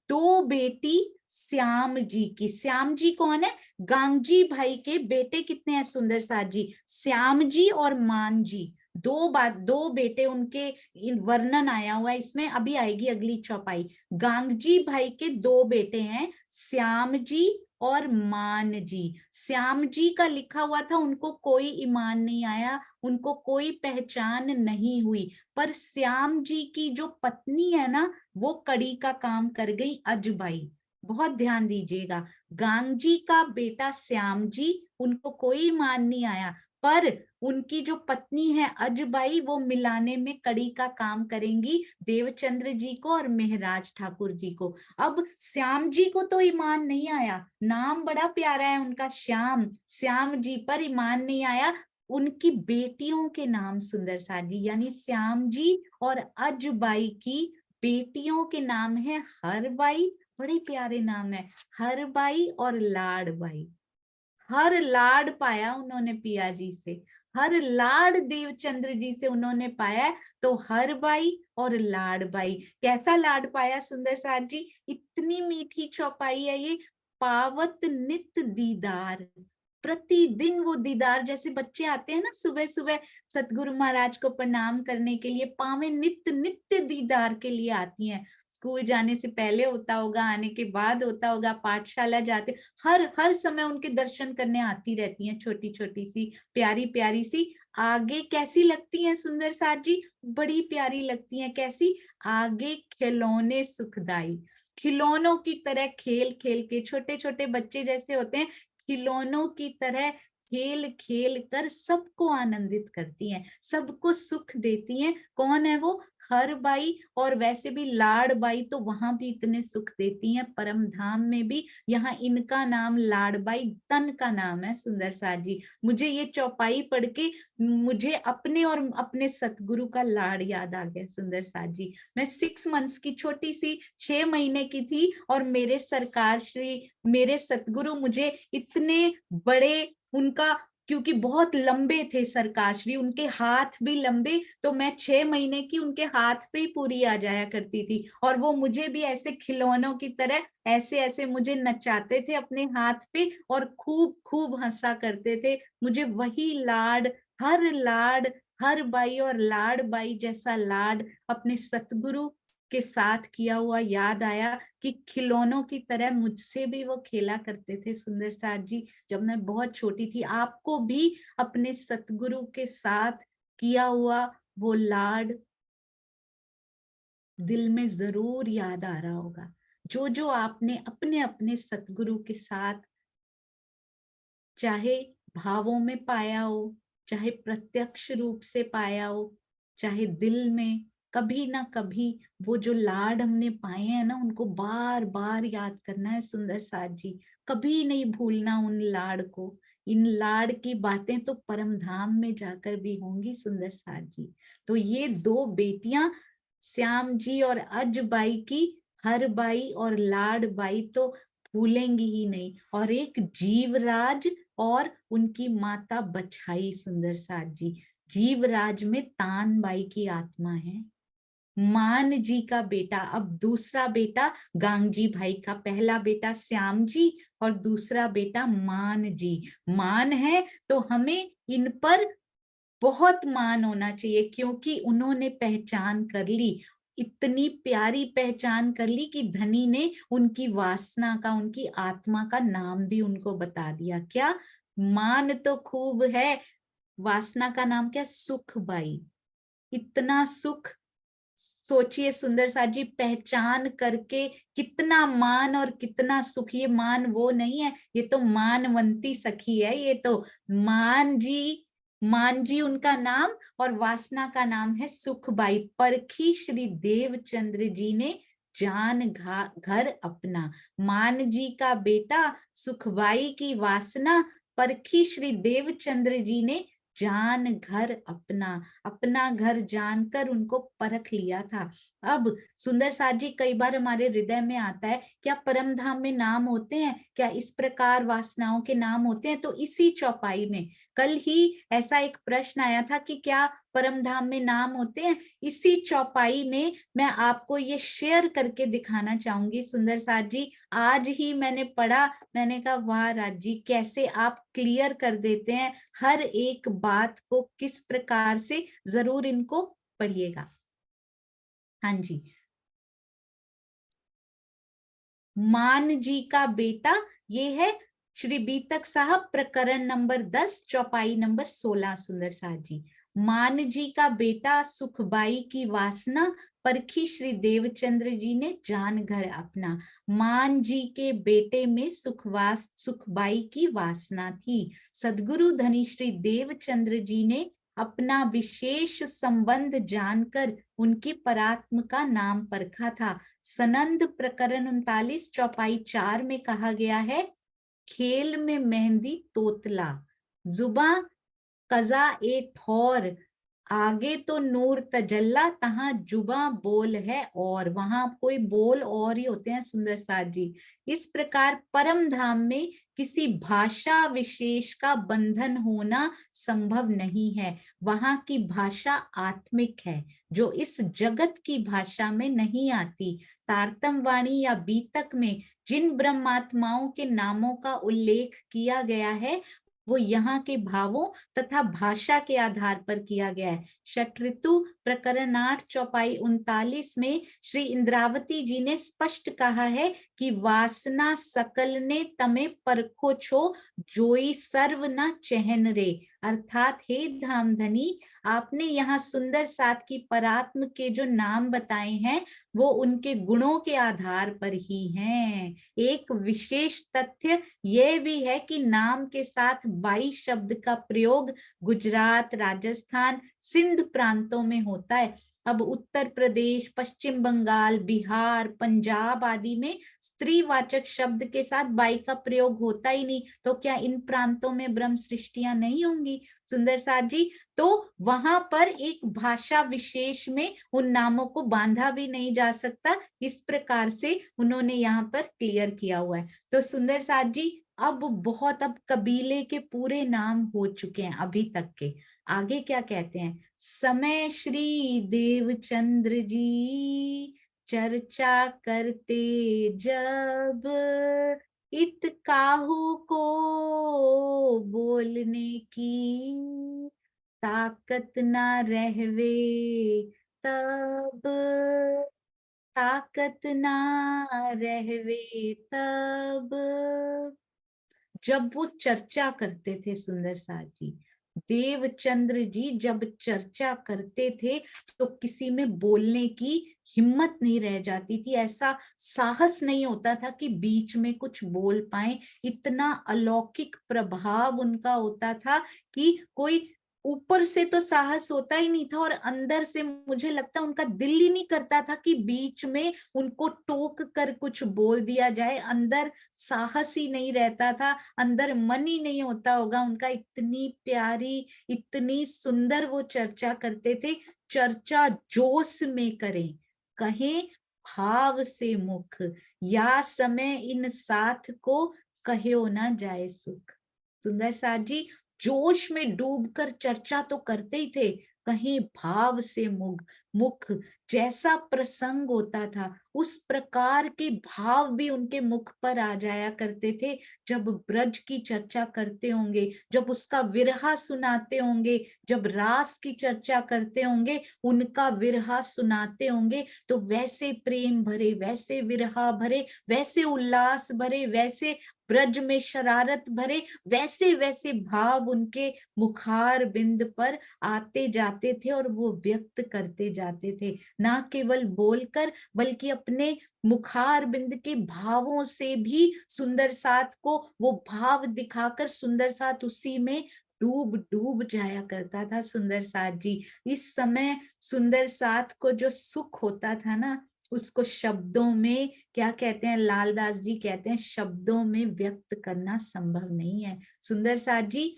दो बेटी श्याम जी की। श्याम जी कौन है? गांगजी भाई के बेटे कितने हैं सुंदर साथ जी? श्याम जी और मान जी, दो बेटे उनके वर्णन आया हुआ है इसमें, अभी आएगी अगली चौपाई। गांगजी भाई के दो बेटे हैं, श्याम जी और मान जी। श्याम जी का लिखा हुआ था, उनको कोई ईमान नहीं आया, उनको कोई पहचान नहीं हुई, पर श्याम जी की जो पत्नी है ना वो कड़ी का काम कर गई, अजबाई। बहुत ध्यान दीजिएगा, गांगजी का बेटा श्याम जी, उनको कोई ईमान नहीं आया, पर उनकी जो पत्नी है अजबाई, वो मिलाने में कड़ी का काम करेंगी देवचंद्र जी को और मेहराज ठाकुर जी को। अब श्याम जी को तो ईमान नहीं आया, नाम बड़ा प्यारा है उनका श्याम, श्याम जी पर ईमान नहीं आया। उनकी बेटियों के नाम सुंदर साथ जी, यानी श्याम जी और अजबाई की बेटियों के नाम है हरबाई, बड़े प्यारे नाम है, हरबाई और लाडबाई। हर लाड पाया उन्होंने पिया जी से, हर लाड देवचंद्र जी से उन्होंने पाया, तो हर बाई और लाड बाई। कैसा लाड पाया सुंदर साथ जी? इतनी मीठी चौपाई है ये, पावत नित दीदार, प्रतिदिन वो दीदार, जैसे बच्चे आते हैं ना सुबह सुबह सतगुरु महाराज को प्रणाम करने के लिए, पावे नित्य नित्य दीदार के लिए आती हैं। स्कूल जाने से पहले होता होगा, आने के बाद होता होगा, पाठशाला जाते, हर हर समय उनके दर्शन करने आती रहती हैं, छोटी छोटी सी प्यारी प्यारी सी। आगे कैसी लगती हैं सुंदर साथ जी? बड़ी प्यारी लगती हैं। कैसी? आगे खिलौने सुखदाई, खिलौनों की तरह खेल खेल के, छोटे छोटे बच्चे जैसे होते हैं, खिलौनों की तरह खेल खेल कर सबको आनंदित करती हैं, सबको सुख देती हैं। कौन है वो? हर बाई। और वैसे भी लाडबाई तो वहां भी इतने सुख देती हैं, परम धाम में भी। यहाँ इनका नाम लाडबाई तन का नाम है सुंदर साथ जी। मुझे ये चौपाई पढ़ के मुझे अपने और अपने सतगुरु का लाड याद आ गया सुंदर साथ जी। मैं 6 मंथ्स की छोटी सी 6 महीने की थी, और मेरे सरकार श्री मेरे सतगुरु मुझे इतने बड़े, उनका क्योंकि बहुत लंबे थे सरकार श्री, उनके हाथ भी लंबे, तो मैं 6 महीने की उनके हाथ पे ही पूरी आ जाया करती थी, और वो मुझे भी ऐसे खिलौनों की तरह ऐसे ऐसे मुझे नचाते थे अपने हाथ पे, और खूब खूब हंसा करते थे। मुझे वही लाड, हर बाई और लाड बाई जैसा लाड अपने सतगुरु के साथ किया हुआ याद आया कि खिलौनों की तरह मुझसे भी वो खेला करते थे सुंदर साथ जी, जब मैं बहुत छोटी थी। आपको भी अपने सतगुरु के साथ किया हुआ वो लाड दिल में जरूर याद आ रहा होगा। जो जो आपने अपने अपने सतगुरु के साथ चाहे भावों में पाया हो, चाहे प्रत्यक्ष रूप से पाया हो, चाहे दिल में, कभी ना कभी वो जो लाड हमने पाए हैं ना, उनको बार बार याद करना है सुंदर साथ जी। कभी नहीं भूलना उन लाड को। इन लाड की बातें तो परम धाम में जाकर भी होंगी सुंदर साथ जी। तो ये दो बेटियां श्याम जी और अज बाई की, हर बाई और लाड बाई तो भूलेंगी ही नहीं। और एक जीवराज और उनकी माता बछाई सुंदर साथ जी। जीवराज में तान बाई की आत्मा है, मान जी का बेटा, अब दूसरा बेटा गांगजी भाई का, पहला बेटा श्याम जी और दूसरा बेटा मान जी। मान है तो हमें इन पर बहुत मान होना चाहिए, क्योंकि उन्होंने पहचान कर ली, इतनी प्यारी पहचान कर ली कि धनी ने उनकी वासना का, उनकी आत्मा का नाम भी उनको बता दिया। क्या मान तो खूब है, वासना का नाम क्या? सुखबाई। इतना सुख सोचिए सुंदर साथ जी, पहचान करके कितना मान और कितना सुख। ये मान वो नहीं है, ये तो मानवंती सखी है। ये तो मान जी उनका नाम, और वासना का नाम है सुखबाई। परखी श्री देवचंद्र जी ने जान घर अपना। मान जी का बेटा, सुखबाई की वासना, परखी श्री देवचंद्र जी ने जान घर अपना, अपना घर जानकर उनको परख लिया था। अब सुंदर साथ जी, कई बार हमारे हृदय में आता है, क्या परम धाम में नाम होते हैं? क्या इस प्रकार वासनाओं के नाम होते हैं? तो इसी चौपाई में कल ही ऐसा एक प्रश्न आया था कि क्या परम धाम में नाम होते हैं। इसी चौपाई में मैं आपको ये शेयर करके दिखाना चाहूंगी सुंदर साथ जी। आज ही मैंने पढ़ा, मैंने कहा वाह राज जी, कैसे आप क्लियर कर देते हैं हर एक बात को, किस प्रकार से। जरूर इनको पढ़िएगा। हाँ जी, मान जी का बेटा ये है श्री बीतक साहब, प्रकरण नंबर 10, चौपाई नंबर 16 सुंदर साथ जी। मान जी का बेटा, सुखबाई की वासना, परखी श्री देवचंद्र जी ने जान घर अपना। मान जी के बेटे में सुखबाई की वासना थी। सदगुरु धनी श्री देवचंद्र जी ने अपना विशेष संबंध जानकर उनकी परात्म का नाम परखा था। सनंद प्रकरण 39 चौपाई 4 में कहा गया है, खेल में मेहंदी तोतला, जुबा कजा ए ठौर, आगे तो नूर तजल्ला, तहां जुबा बोल है और। वहां कोई बोल और ही होते हैं सुंदर साथ जी। इस प्रकार परम धाम में किसी भाषा विशेष का बंधन होना संभव नहीं है। वहां की भाषा आत्मिक है, जो इस जगत की भाषा में नहीं आती। तारतम वाणी या बीतक में जिन ब्रह्मात्माओं के नामों का उल्लेख किया गया है, वो यहाँ के भावों तथा भाषा के आधार पर किया गया है। षट ऋतु प्रकरण 8 चौपाई 39 में श्री इंद्रावती जी ने स्पष्ट कहा है कि वासना सकल ने तमे परखो छो, जोई सर्व न चहन रे। अर्थात हे धामधनी, आपने यहाँ सुंदर साथ की परात्म के जो नाम बताए हैं, वो उनके गुणों के आधार पर ही हैं। एक विशेष तथ्य यह भी है कि नाम के साथ बाई शब्द का प्रयोग गुजरात, राजस्थान, सिंध प्रांतों में होता है। अब उत्तर प्रदेश, पश्चिम बंगाल, बिहार, पंजाब आदि में स्त्रीवाचक शब्द के साथ बाई का प्रयोग होता ही नहीं। तो क्या इन प्रांतों में ब्रह्म सृष्टियां नहीं होंगी सुंदर साथ जी? तो वहां पर एक भाषा विशेष में उन नामों को बांधा भी नहीं जा सकता। इस प्रकार से उन्होंने यहाँ पर क्लियर किया हुआ है। तो सुंदर साथ जी, अब कबीले के पूरे नाम हो चुके हैं अभी तक के। आगे क्या कहते हैं? समय श्री देवचंद्र जी चर्चा करते जब, इत काहू को बोलने की ताकत ना रहवे तब। ताकत ना रहवे तब। जब वो चर्चा करते थे सुंदर साथ जी, देवचंद्र जी जब चर्चा करते थे तो किसी में बोलने की हिम्मत नहीं रह जाती थी, ऐसा साहस नहीं होता था कि बीच में कुछ बोल पाए। इतना अलौकिक प्रभाव उनका होता था कि कोई ऊपर से तो साहस होता ही नहीं था, और अंदर से मुझे लगता उनका दिल ही नहीं करता था कि बीच में उनको टोक कर कुछ बोल दिया जाए। अंदर साहस ही नहीं रहता था, अंदर मन ही नहीं होता होगा उनका। इतनी प्यारी, इतनी सुंदर वो चर्चा करते थे। चर्चा जोश में करें, कहें भाव से मुख, या समय इन साथ को कहो ना जाए सुख। सुंदर साथ जी जोश में डूबकर चर्चा तो करते ही थे, कहीं भाव से मुख जैसा प्रसंग होता था उस प्रकार के भाव भी उनके मुख पर आ जाया करते थे। जब ब्रज की चर्चा करते होंगे, जब उसका विरहा सुनाते होंगे, जब रास की चर्चा करते होंगे, उनका विरहा सुनाते होंगे, तो वैसे प्रेम भरे, वैसे विरहा भरे, वैसे उल्लास भरे, वैसे ब्रज में शरारत भरे, वैसे वैसे भाव उनके मुखार बिंद पर आते जाते थे और वो व्यक्त करते जाते थे, ना केवल बोलकर बल्कि अपने मुखार बिंद के भावों से भी सुंदर साथ को वो भाव दिखाकर सुंदर साथ उसी में डूब डूब जाया करता था। सुंदर साथ जी इस समय सुंदर साथ को जो सुख होता था ना, उसको शब्दों में क्या कहते हैं, लालदास जी कहते हैं शब्दों में व्यक्त करना संभव नहीं है। सुंदर साथ जी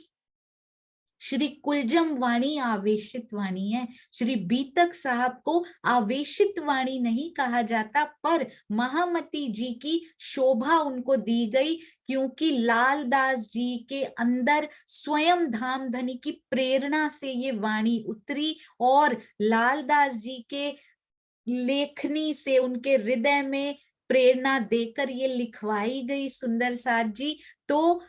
श्री कुलजम वाणी आवेशित वाणी है। श्री बीतक साहब को आवेशित वाणी नहीं कहा जाता, पर महामती जी की शोभा उनको दी गई, क्योंकि लालदास जी के अंदर स्वयं धामधनी की प्रेरणा से ये वाणी उतरी, और लालदास जी के लेखनी से उनके हृदय में प्रेरणा देकर ये लिखवाई गई। सुंदर साथ जी तो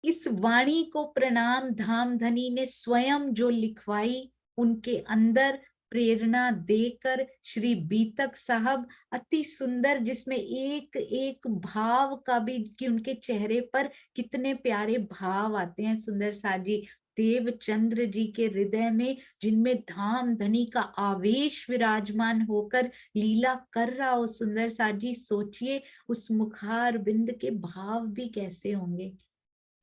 इस वाणी को प्रणाम धामधनी ने स्वयं जो लिखवाई, उनके अंदर प्रेरणा देकर श्री बीतक साहब अति सुंदर, जिसमें एक एक भाव का भी कि उनके चेहरे पर कितने प्यारे भाव आते हैं। सुंदर साथ जी देवचंद्र जी के हृदय में जिनमें धाम धनी का आवेश विराजमान होकर लीला कर रहा हो, सुंदर साथ जी सोचिए उस मुखार बिंद के भाव भी कैसे होंगे।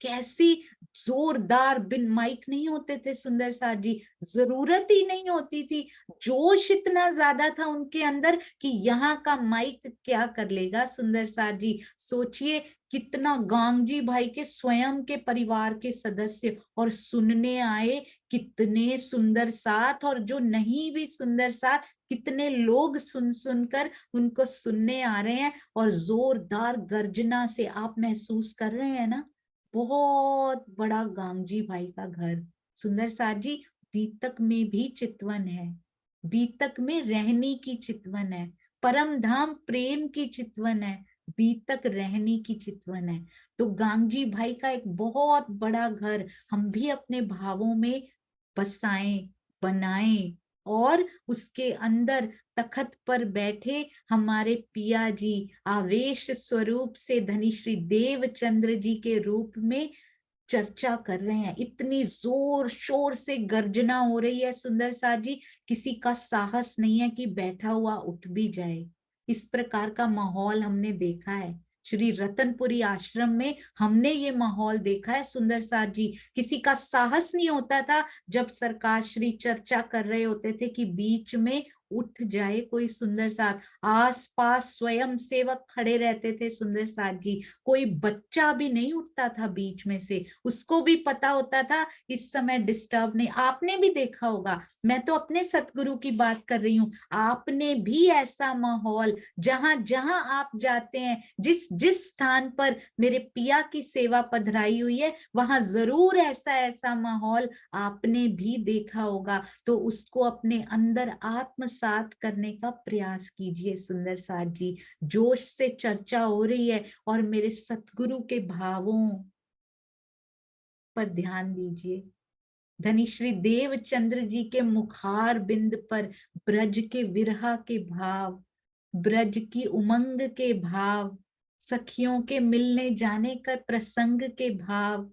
कैसी जोरदार, बिन माइक नहीं होते थे सुंदर साथ जी, जरूरत ही नहीं होती थी, जोश इतना ज्यादा था उनके अंदर कि यहाँ का माइक क्या कर लेगा। सुंदर साथ जी सोचिए कितना गांगजी भाई के स्वयं के परिवार के सदस्य और सुनने आए, कितने सुंदर साथ, और जो नहीं भी सुंदर साथ कितने लोग सुन सुनकर उनको सुनने आ रहे हैं, और जोरदार गर्जना से आप महसूस कर रहे हैं ना, बहुत बड़ा गांगजी भाई का घर। सुंदर साथ जी बीतक में भी चितवन है, बीतक में रहनी की चितवन है, परम धाम प्रेम की चितवन है, बीतक रहनी की चितवन है। तो गांगजी भाई का एक बहुत बड़ा घर हम भी अपने भावों में बसाएं, बनाएं, और उसके अंदर तखत पर बैठे हमारे पिया जी आवेश स्वरूप से धनी श्री देवचंद्र जी के रूप में चर्चा कर रहे हैं। इतनी जोर शोर से गर्जना हो रही है सुंदर साथ जी, किसी का साहस नहीं है कि बैठा हुआ उठ भी जाए। इस प्रकार का माहौल हमने देखा है श्री रतनपुरी आश्रम में, हमने ये माहौल देखा है सुंदर साथ जी। किसी का साहस नहीं होता था जब सरकार श्री चर्चा कर रहे होते थे कि बीच में उठ जाए कोई सुंदर साथ। आसपास स्वयं सेवक खड़े रहते थे सुंदर साथ जी, कोई बच्चा भी नहीं उठता था बीच में से, उसको भी पता होता था इस समय डिस्टर्ब नहीं। आपने भी देखा होगा, मैं तो अपने सतगुरु की बात कर रही हूँ, आपने भी ऐसा माहौल जहां जहां आप जाते हैं, जिस जिस स्थान पर मेरे पिया की सेवा पधराई हुई है, वहां जरूर ऐसा ऐसा माहौल आपने भी देखा होगा। तो उसको अपने अंदर आत्मसात करने का प्रयास कीजिए सुंदर साथ जी। जोश से चर्चा हो रही है और मेरे सतगुरु के भावों पर ध्यान दीजिए, धनी श्री देवचंद्र जी के मुखार बिंद पर ब्रज के विरहा के भाव, ब्रज की उमंग के भाव, सखियों के मिलने जाने का प्रसंग के भाव,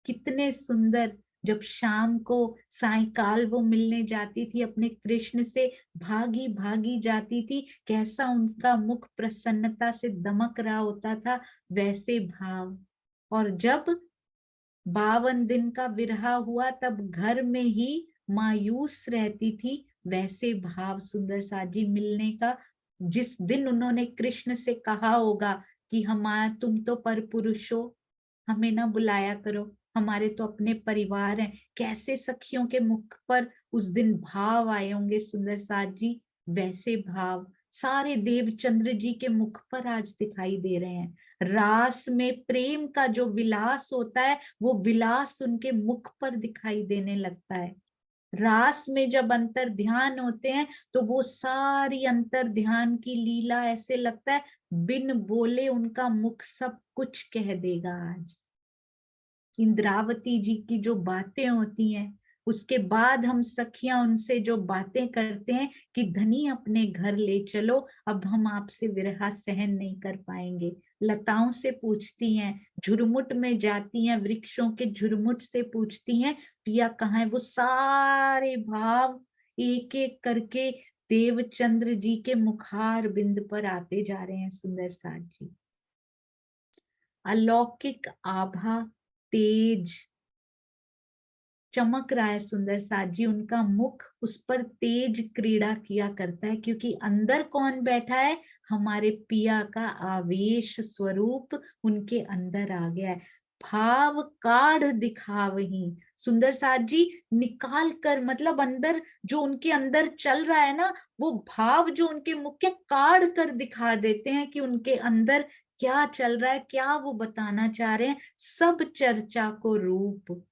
कितने सुंदर। जब शाम को सायकाल वो मिलने जाती थी अपने कृष्ण से, भागी भागी जाती थी, कैसा उनका मुख प्रसन्नता से दमक रहा होता था, वैसे भाव। और जब 52 दिन का विरहा हुआ तब घर में ही मायूस रहती थी, वैसे भाव सुंदर साजी मिलने का। जिस दिन उन्होंने कृष्ण से कहा होगा कि तुम तो पर पुरुष हो, हमें ना बुलाया करो, हमारे तो अपने परिवार हैं, कैसे सखियों के मुख पर उस दिन भाव आए होंगे सुंदर साज जी, वैसे भाव सारे देवचंद्र जी के मुख पर आज दिखाई दे रहे हैं। रास में प्रेम का जो विलास होता है, वो विलास उनके मुख पर दिखाई देने लगता है। रास में जब अंतर ध्यान होते हैं तो वो सारी अंतर ध्यान की लीला ऐसे लगता है बिन बोले उनका मुख सब कुछ कह देगा। आज इंद्रावती जी की जो बातें होती हैं, उसके बाद हम सखियां उनसे जो बातें करते हैं कि धनी अपने घर ले चलो, अब हम आपसे विरहा सहन नहीं कर पाएंगे। लताओं से पूछती हैं, झुरमुट में जाती हैं, वृक्षों के झुरमुट से पूछती हैं पिया कहाँ है। वो सारे भाव एक एक करके देवचंद्र जी के मुखार बिंद पर आते जा रहे हैं सुंदर साथ जी। अलौकिक आभा, तेज चमक रहा है सुंदर साथ जी, उनका मुख उस पर तेज क्रीड़ा किया करता है, क्योंकि अंदर कौन बैठा है, हमारे पिया का आवेश स्वरूप उनके अंदर आ गया है। भाव काढ़ दिखावही, सुंदर साथ जी निकाल कर, मतलब अंदर जो उनके अंदर चल रहा है ना, वो भाव जो उनके मुख के काढ़ कर दिखा देते हैं कि उनके अंदर क्या चल रहा है, क्या वो बताना चाह रहे हैं। सब चर्चा को रूप,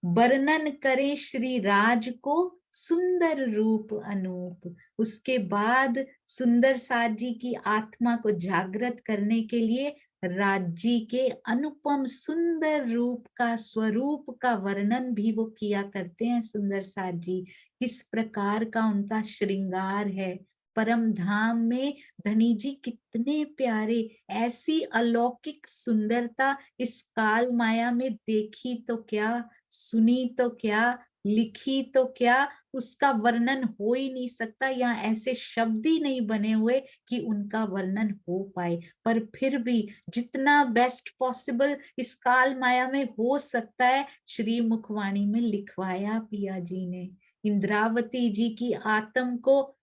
वर्णन करें श्री राज को सुंदर रूप अनूप। उसके बाद सुंदर साथ जी की आत्मा को जागृत करने के लिए राजी के अनुपम सुंदर रूप का, स्वरूप का वर्णन भी वो किया करते हैं सुंदर साथ जी। किस प्रकार का उनका श्रृंगार है, परम धाम में धनी जी कितने प्यारे, ऐसी अलौकिक सुंदरता इस काल माया में देखी तो क्या, सुनी तो क्या, लिखी तो क्या, उसका वर्णन हो ही नहीं सकता। यहाँ ऐसे शब्द ही नहीं बने हुए कि उनका वर्णन हो पाए, पर फिर भी जितना बेस्ट पॉसिबल इस काल माया में हो सकता है, श्री मुखवाणी में लिखवाया पिया जी ने। इंद्रावती जी की आत्म को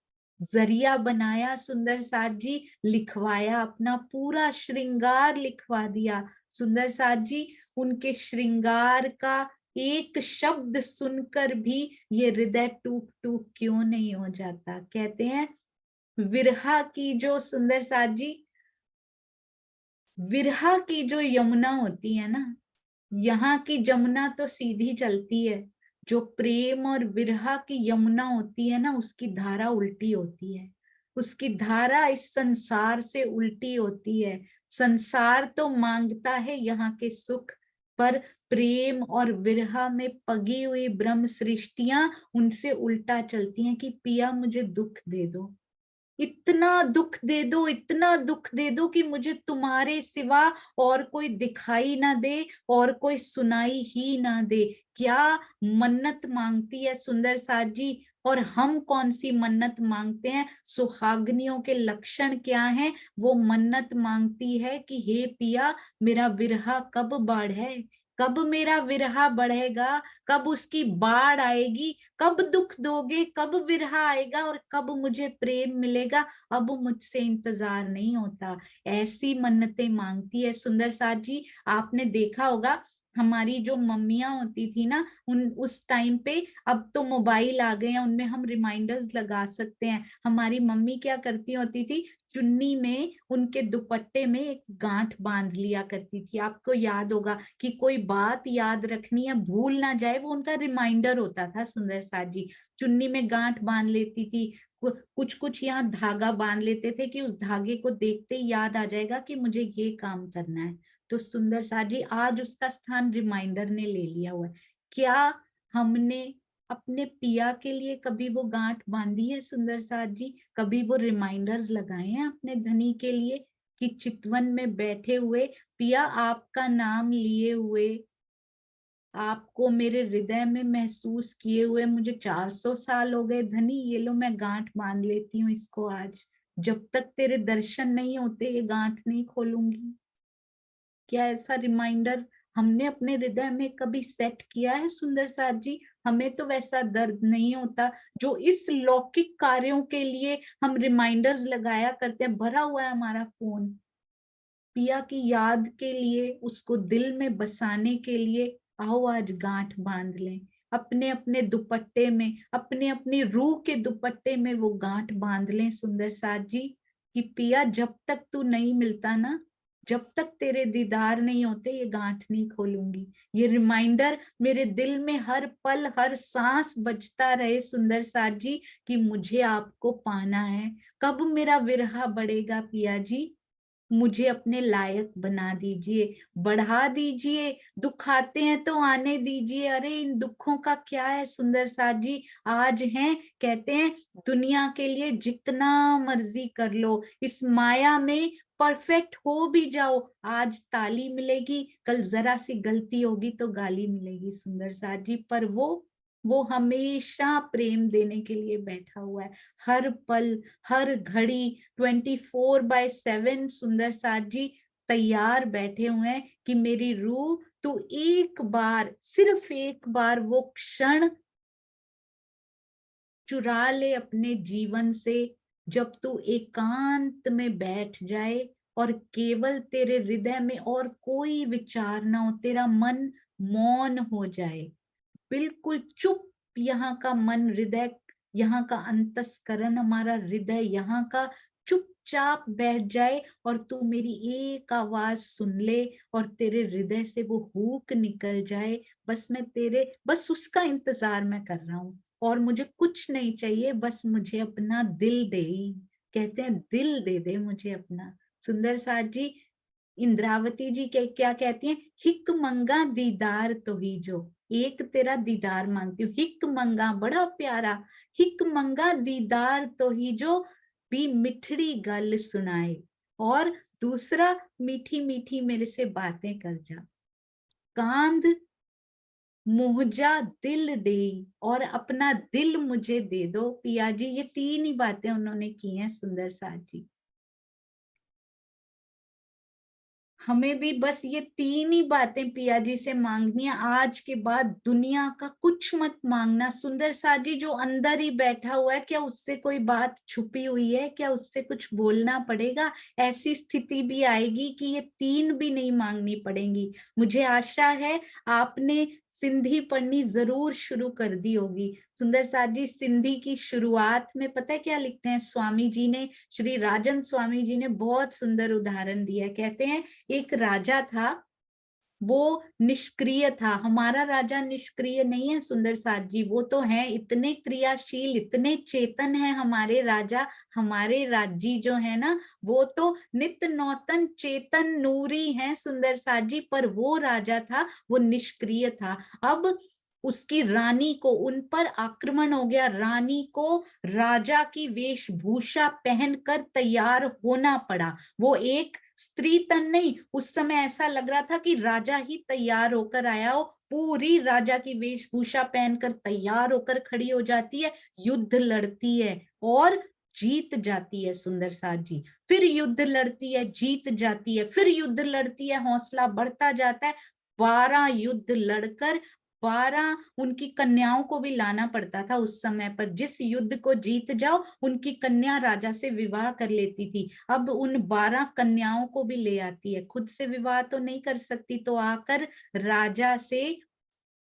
जरिया बनाया सुंदर साथ जी, लिखवाया, अपना पूरा श्रृंगार लिखवा दिया सुंदर साथ जी। उनके श्रृंगार का एक शब्द सुनकर भी ये हृदय टूक टूक क्यों नहीं हो जाता। कहते हैं विरहा की जो सुंदर साथ जी, विरहा की जो यमुना होती है ना, यहाँ की जमुना तो सीधी चलती है, जो प्रेम और विरहा की यमुना होती है ना, उसकी धारा उल्टी होती है। उसकी धारा इस संसार से उल्टी होती है। संसार तो मांगता है यहाँ के सुख, पर प्रेम और विरहा में पगी हुई ब्रह्म सृष्टियां उनसे उल्टा चलती हैं कि पिया मुझे दुख दे दो, इतना दुख दे दो, इतना दुख दे दो कि मुझे तुम्हारे सिवा और कोई दिखाई ना दे और कोई सुनाई ही ना दे। क्या मन्नत मांगती है सुंदर साथ जी। और हम कौन सी मन्नत मांगते हैं, सुहागनियों के लक्षण क्या हैं, वो मन्नत मांगती है कि हे पिया मेरा विरहा कब बढ़े, कब मेरा विरहा बढ़ेगा, कब उसकी बाढ़ आएगी, कब दुख दोगे, कब विरहा आएगा और कब मुझे प्रेम मिलेगा, अब मुझसे इंतजार नहीं होता। ऐसी मन्नतें मांगती है सुंदर साथ जी। आपने देखा होगा हमारी जो मम्मियां होती थी ना, उस टाइम पे, अब तो मोबाइल आ गए हैं, उनमें हम रिमाइंडर्स लगा सकते हैं। हमारी मम्मी क्या करती होती थी, चुन्नी में उनके दुपट्टे में एक गांठ बांध लिया करती थी। आपको याद होगा कि कोई बात याद रखनी है, भूल ना जाए, वो उनका रिमाइंडर होता था सुंदर साथ जी। चुन्नी में गांठ बांध लेती थी, कुछ कुछ यहाँ धागा बांध लेते थे कि उस धागे को देखते ही याद आ जाएगा कि मुझे ये काम करना है। तो सुंदर साथ जी आज उसका स्थान रिमाइंडर ने ले लिया हुआ है। क्या हमने अपने पिया के लिए कभी वो गांठ बांधी है सुंदर साथ जी? कभी वो रिमाइंडर्स लगाए हैं अपने धनी के लिए कि चितवन में बैठे हुए पिया आपका नाम लिए हुए, आपको मेरे हृदय में महसूस किए हुए मुझे 400 साल हो गए धनी, ये लो मैं गांठ बांध लेती हूँ इसको आज, जब तक तेरे दर्शन नहीं होते ये गांठ नहीं खोलूंगी। क्या ऐसा रिमाइंडर हमने अपने हृदय में कभी सेट किया है सुंदर साथ जी? हमें तो वैसा दर्द नहीं होता जो इस लौकिक कार्यों के लिए हम रिमाइंडर्स लगाया करते हैं। भरा हुआ है हमारा फोन पिया की याद के लिए, उसको दिल में बसाने के लिए। आओ आज गांठ बांध लें अपने अपने दुपट्टे में, अपने अपनी रूह के दुपट्टे में वो गांठ बांध लें सुंदर साथ जी कि पिया जब तक तू नहीं मिलता ना, जब तक तेरे दीदार नहीं होते ये गांठ नहीं खोलूंगी। ये रिमाइंडर मेरे दिल में हर पल हर सांस बजता रहे सुंदर साथ जी कि मुझे आपको पाना है। कब मेरा विरहा बढ़ेगा पिया जी? मुझे अपने लायक बना दीजिए, बढ़ा दीजिए, दुख आते हैं तो आने दीजिए। अरे इन दुखों का क्या है सुंदर साथ जी? आज हैं, कहते हैं दुनिया के लिए जितना मर्जी कर लो, इस माया में परफेक्ट हो भी जाओ, आज ताली मिलेगी, कल जरा सी गलती होगी तो गाली मिलेगी सुंदर साथ जी। पर वो हमेशा प्रेम देने के लिए बैठा हुआ है, हर पल हर घड़ी 24/7 सुंदर साथ जी तैयार बैठे हुए हैं कि मेरी रूह तू एक बार, सिर्फ एक बार वो क्षण चुरा ले अपने जीवन से, जब तू एकांत में बैठ जाए और केवल तेरे हृदय में और कोई विचार ना हो, तेरा मन मौन हो जाए, बिल्कुल चुप। यहाँ का मन, हृदय, यहाँ का अंतस्करण, हमारा हृदय यहाँ का चुपचाप बैठ जाए और तू मेरी एक आवाज सुन ले और तेरे हृदय से वो हूक निकल जाए। बस उसका इंतजार मैं कर रहा हूँ और मुझे कुछ नहीं चाहिए, बस मुझे अपना दिल दे। कहते हैं दिल दे दे मुझे अपना। सुंदर साथ जी, इंद्रावती जी क्या कहती हैं? हिक मंगा दीदार तो ही जो, एक तेरा दीदार मांगती हूँ। हिक मंगा, बड़ा प्यारा, हिक मंगा दीदार तो ही जो, भी मिठड़ी गल सुनाए, और दूसरा मीठी मीठी मेरे से बातें कर जा, कांद मुहजा दिल दे, और अपना दिल मुझे दे दो पिया जी। ये तीन ही बातें उन्होंने की हैं सुंदर साथ जी। हमें भी बस ये तीन ही बातें पिया जी से मांगनी है। आज के बाद दुनिया का कुछ मत मांगना सुंदर साथ जी। जो अंदर ही बैठा हुआ है, क्या उससे कोई बात छुपी हुई है? क्या उससे कुछ बोलना पड़ेगा? ऐसी स्थिति भी आएगी कि ये तीन भी नहीं मांगनी पड़ेंगी। मुझे आशा है आपने सिंधी पढ़नी जरूर शुरू कर दी होगी। सुंदर साथ जी, सिंधी की शुरुआत में पता है क्या लिखते हैं स्वामी जी ने? श्री राजन स्वामी जी ने बहुत सुंदर उदाहरण दिया है। कहते हैं एक राजा था, वो निष्क्रिय था। हमारा राजा निष्क्रिय नहीं है सुंदर साथ जी, वो तो है इतने क्रियाशील, इतने चेतन है हमारे राजा। हमारे राज्य जो है ना, वो तो नित्य नौतन चेतन नूरी है सुंदर साथ जी। पर वो राजा था, वो निष्क्रिय था। अब उसकी रानी को, उन पर आक्रमण हो गया। रानी को राजा की वेशभूषा पहनकर तैयार होना पड़ा। वो एक स्त्री तन नहीं, उस समय ऐसा लग रहा था कि राजा ही तैयार होकर आया हो। पूरी राजा की वेशभूषा पहनकर तैयार होकर खड़ी हो जाती है, युद्ध लड़ती है और जीत जाती है सुंदर साथ जी। फिर युद्ध लड़ती है, जीत जाती है, फिर युद्ध लड़ती है, हौसला बढ़ता जाता है। 12 युद्ध लड़कर 12 उनकी कन्याओं को भी लाना पड़ता था उस समय पर। जिस युद्ध को जीत जाओ, उनकी कन्या राजा से विवाह कर लेती थी। अब उन 12 कन्याओं को भी ले आती है, खुद से विवाह तो नहीं कर सकती, तो आकर राजा से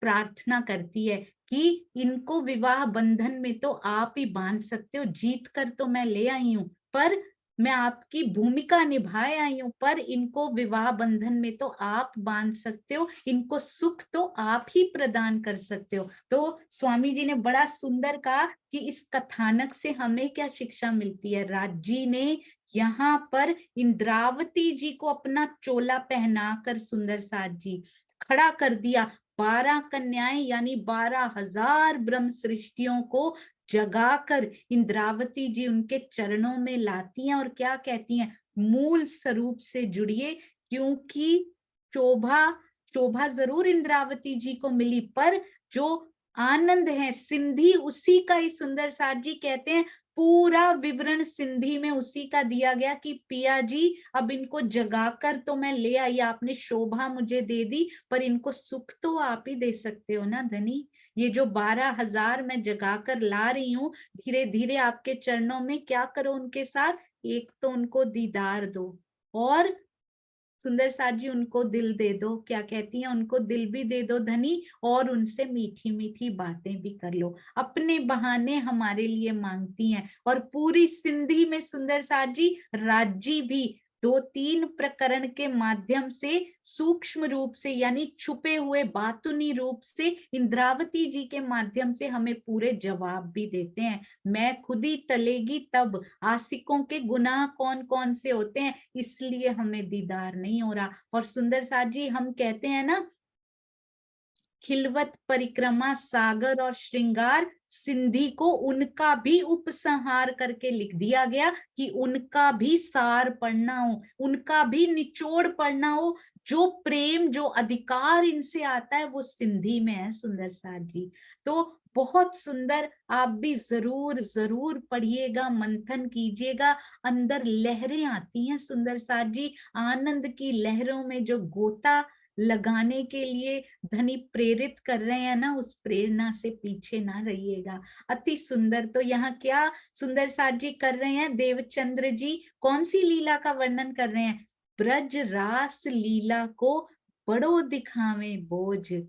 प्रार्थना करती है कि इनको विवाह बंधन में तो आप ही बांध सकते हो, जीत कर तो मैं ले आई हूं, पर मैं आपकी भूमिका निभाए आई हूं, पर इनको विवाह बंधन में तो आप बांध सकते हो, इनको सुख तो आप ही प्रदान कर सकते हो। तो स्वामी जी ने बड़ा सुंदर कहा कि इस कथानक से हमें क्या शिक्षा मिलती है। राज जी ने यहाँ पर इंद्रावती जी को अपना चोला पहनाकर सुंदर साथ जी खड़ा कर दिया। 12 कन्याएं यानी 12,000 ब्रह्म सृष्टियों को जगाकर इंद्रावती जी उनके चरणों में लाती हैं और क्या कहती हैं, मूल स्वरूप से जुड़िए, क्योंकि शोभा शोभा जरूर इंद्रावती जी को मिली, पर जो आनंद है सिंधी उसी का ही सुंदर साथ जी कहते हैं। पूरा विवरण सिंधी में उसी का दिया गया कि पिया जी अब इनको जगाकर तो मैं ले आई, आपने शोभा मुझे दे दी, पर इनको सुख तो आप ही दे सकते हो ना धनी। ये जो 12,000 मैं जगाकर ला रही हूँ, धीरे धीरे आपके चरणों में क्या करो उनके साथ, एक तो उनको दीदार दो और सुंदर साथ जी उनको दिल दे दो। क्या कहती हैं, उनको दिल भी दे दो धनी, और उनसे मीठी मीठी बातें भी कर लो, अपने बहाने हमारे लिए मांगती हैं। और पूरी सिंधी में सुंदर साथ जी राजी भी 2-3 प्रकरण के माध्यम से सूक्ष्म रूप से यानी छुपे हुए बातुनी रूप से इंद्रावती जी के माध्यम से हमें पूरे जवाब भी देते हैं। मैं खुद ही टलेगी तब, आशिकों के गुनाह कौन कौन से होते हैं, इसलिए हमें दीदार नहीं हो रहा। और सुंदर साथ जी हम कहते हैं ना, खिलवत परिक्रमा सागर और श्रृंगार, सिंधी को उनका भी उपसंहार करके लिख दिया गया कि उनका भी सार पढ़ना हो, उनका भी निचोड़ पढ़ना हो। जो प्रेम जो अधिकार इनसे आता है वो सिंधी में है सुंदर साथ जी। तो बहुत सुंदर, आप भी जरूर जरूर पढ़िएगा, मंथन कीजिएगा, अंदर लहरें आती हैं सुंदर साथ जी। आनंद की लहरों में जो गोता लगाने के लिए धनी प्रेरित कर रहे हैं ना, उस प्रेरणा से पीछे ना रहिएगा। अति सुंदर। तो यहाँ क्या सुंदर साथ जी कर रहे हैं, देवचंद्र जी कौन सी लीला का वर्णन कर रहे हैं, ब्रज रास लीला को बड़ो दिखावे बोझ,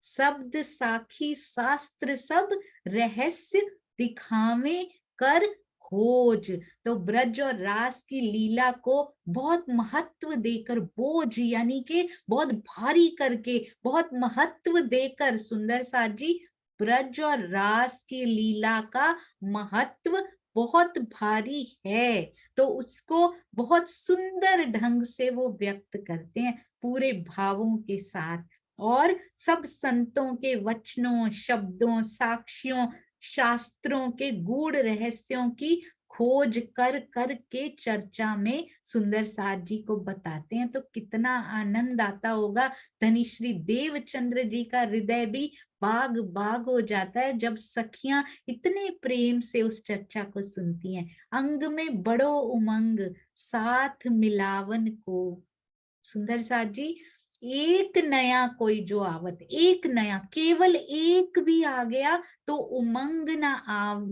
शब्द साखी शास्त्र सब रहस्य दिखावे कर खोज। तो ब्रज और रास की लीला को बहुत महत्व देकर, बोझ यानी कि बहुत भारी करके, बहुत महत्व देकर सुंदर साथ जी ब्रज और रास की लीला का महत्व बहुत भारी है, तो उसको बहुत सुंदर ढंग से वो व्यक्त करते हैं पूरे भावों के साथ। और सब संतों के वचनों, शब्दों, साक्ष्यों, शास्त्रों के गूढ़ रहस्यों की खोज कर कर के चर्चा में सुंदर साथ जी को बताते हैं। तो कितना आनंद आता होगा। धनी श्री देवचंद्र जी का हृदय भी बाग बाग हो जाता है जब सखियां इतने प्रेम से उस चर्चा को सुनती हैं। अंग में बड़ो उमंग साथ मिलावन को, सुंदर साथ जी एक नया कोई जो आवत, एक नया, केवल एक भी आ गया तो उमंग ना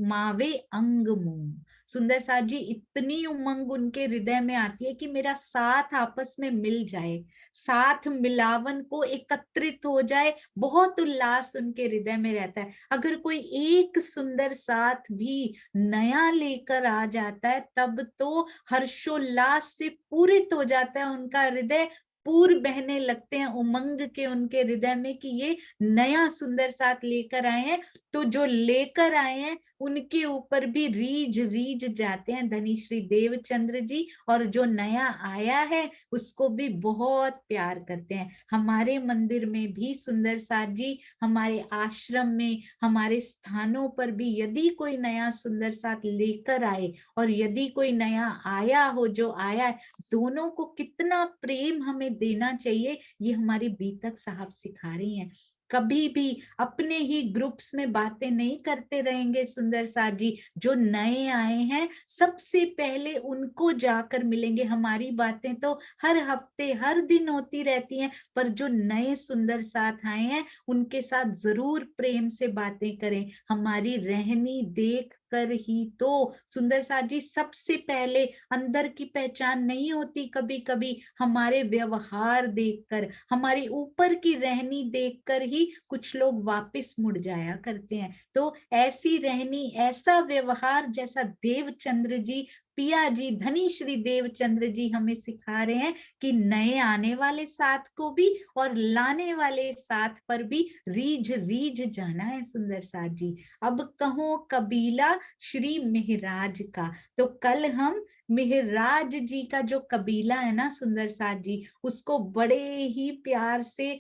मावे अंग मुंह। सुंदर साथ जी इतनी उमंग उनके हृदय में आती है कि मेरा साथ आपस में मिल जाए, साथ मिलावन को एकत्रित हो जाए, बहुत उल्लास उनके हृदय में रहता है। अगर कोई एक सुंदर साथ भी नया लेकर आ जाता है तब तो हर्षोल्लास से पूरित हो जाता है उनका हृदय, पूर बहने लगते हैं उमंग के उनके हृदय में कि ये नया सुंदर साथ लेकर आए हैं। तो जो लेकर आए हैं उनके ऊपर भी रीझ रीझ जाते हैं धनी श्री देवचंद्र जी, और जो नया आया है उसको भी बहुत प्यार करते हैं। हमारे मंदिर में भी सुंदर साथ जी, हमारे आश्रम में, हमारे स्थानों पर भी यदि कोई नया सुंदर साथ लेकर आए और यदि कोई नया आया हो, जो आया है, दोनों को कितना प्रेम हमें देना चाहिए, ये हमारी बीतक साहब सिखा रही हैं। कभी भी अपने ही ग्रुप्स में बातें नहीं करते रहेंगे सुंदर साथ जी। जो नए आए हैं सबसे पहले उनको जाकर मिलेंगे। हमारी बातें तो हर हफ्ते हर दिन होती रहती हैं, पर जो नए सुंदर साथ आए हैं उनके साथ जरूर प्रेम से बातें करें। हमारी रहनी देख कर ही तो सुंदर साथ जी सबसे पहले, अंदर की पहचान नहीं होती, कभी कभी हमारे व्यवहार देखकर, हमारी ऊपर की रहनी देखकर ही कुछ लोग वापस मुड़ जाया करते हैं। तो ऐसी रहनी, ऐसा व्यवहार जैसा देवचंद्र जी पिया जी धनी श्री देवचंद्र जी हमें सिखा रहे हैं कि नए आने वाले साथ को भी और लाने वाले साथ पर भी रीझ रीझ जाना है सुंदर साथ जी। अब कहो कबीला श्री मेहराज का, तो कल हम मेहराज जी का जो कबीला है ना सुंदर साथ जी, उसको बड़े ही प्यार से,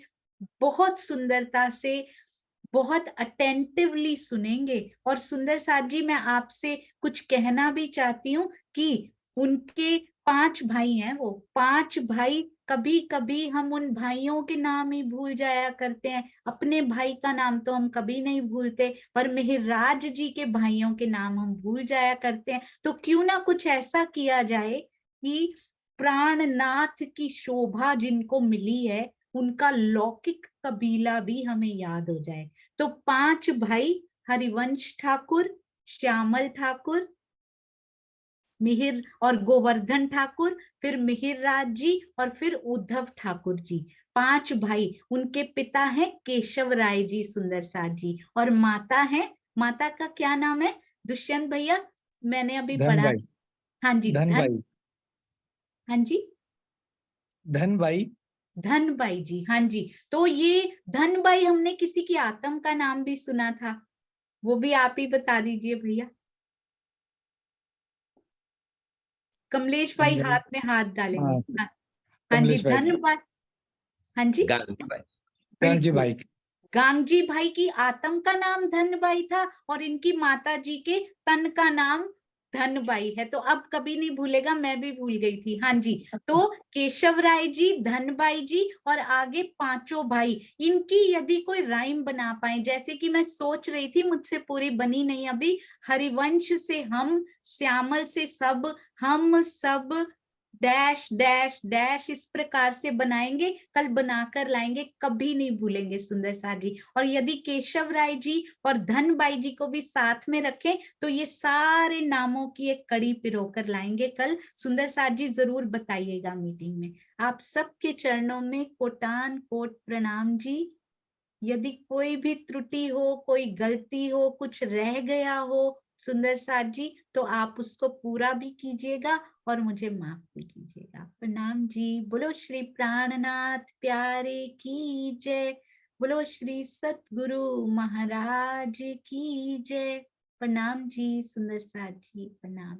बहुत सुंदरता से, बहुत अटेंटिवली सुनेंगे। और सुंदर साथ जी मैं आपसे कुछ कहना भी चाहती हूँ कि उनके 5 भाई हैं, वो 5 भाई, कभी कभी हम उन भाइयों के नाम ही भूल जाया करते हैं, अपने भाई का नाम तो हम कभी नहीं भूलते, पर मेहराज जी के भाइयों के नाम हम भूल जाया करते हैं। तो क्यों ना कुछ ऐसा किया जाए कि प्राणनाथ की शोभा जिनको मिली है उनका लौकिक कबीला भी हमें याद हो जाए। तो 5 भाई, हरिवंश ठाकुर, श्यामल ठाकुर, मिहिर और गोवर्धन ठाकुर, फिर मिहिर राज जी और फिर उद्धव ठाकुर जी, 5 भाई। उनके पिता हैं केशव राय जी सुंदर साथ जी, और माता है, माता का क्या नाम है दुष्यंत भैया? मैंने अभी पढ़ा। धनबाई। हाँ जी, धनबाई। हाँ जी, धनबाई। धनबाई जी, हाँ जी। तो ये धनबाई, हमने किसी की आत्म का नाम भी सुना था, वो भी आप ही बता दीजिए भैया। कमलेश भाई धनबाई। हाथ में हाथ डालेंगे। हाँ, हाँ, हाँ जी, कमलेश भाई। धनबाई। हाँ जी, गांधी भाई। गांधी बिल्कुल। भाई। गांगजी भाई की आत्म का नाम धनबाई था और इनकी माता जी के तन का नाम धनबाई है। तो अब कभी नहीं भूलेगा, मैं भी भूल गई थी। हाँ जी, तो केशव राय जी, धनबाई जी और आगे 5 भाई, इनकी यदि कोई राइम बना पाए, जैसे कि मैं सोच रही थी, मुझसे पूरी बनी नहीं अभी। हरिवंश से हम, श्यामल से सब, हम सब डैश डैश डैश, इस प्रकार से बनाएंगे, कल बनाकर लाएंगे, कभी नहीं भूलेंगे सुंदर साथ जी। और यदि केशव राय जी और धनबाई जी को भी साथ में रखें तो ये सारे नामों की एक कड़ी पिरोकर लाएंगे कल। सुंदर साथ जी जरूर बताइएगा मीटिंग में। आप सबके चरणों में कोटान कोट प्रणाम जी। यदि कोई भी त्रुटि हो, कोई गलती हो, कुछ रह गया हो सुंदर साथ जी, तो आप उसको पूरा भी कीजिएगा और मुझे माफ भी कीजिएगा। प्रणाम जी। बोलो श्री प्राणनाथ प्यारे की जय। बोलो श्री सतगुरु महाराज की जय। प्रणाम जी सुंदर साथ जी, प्रणाम।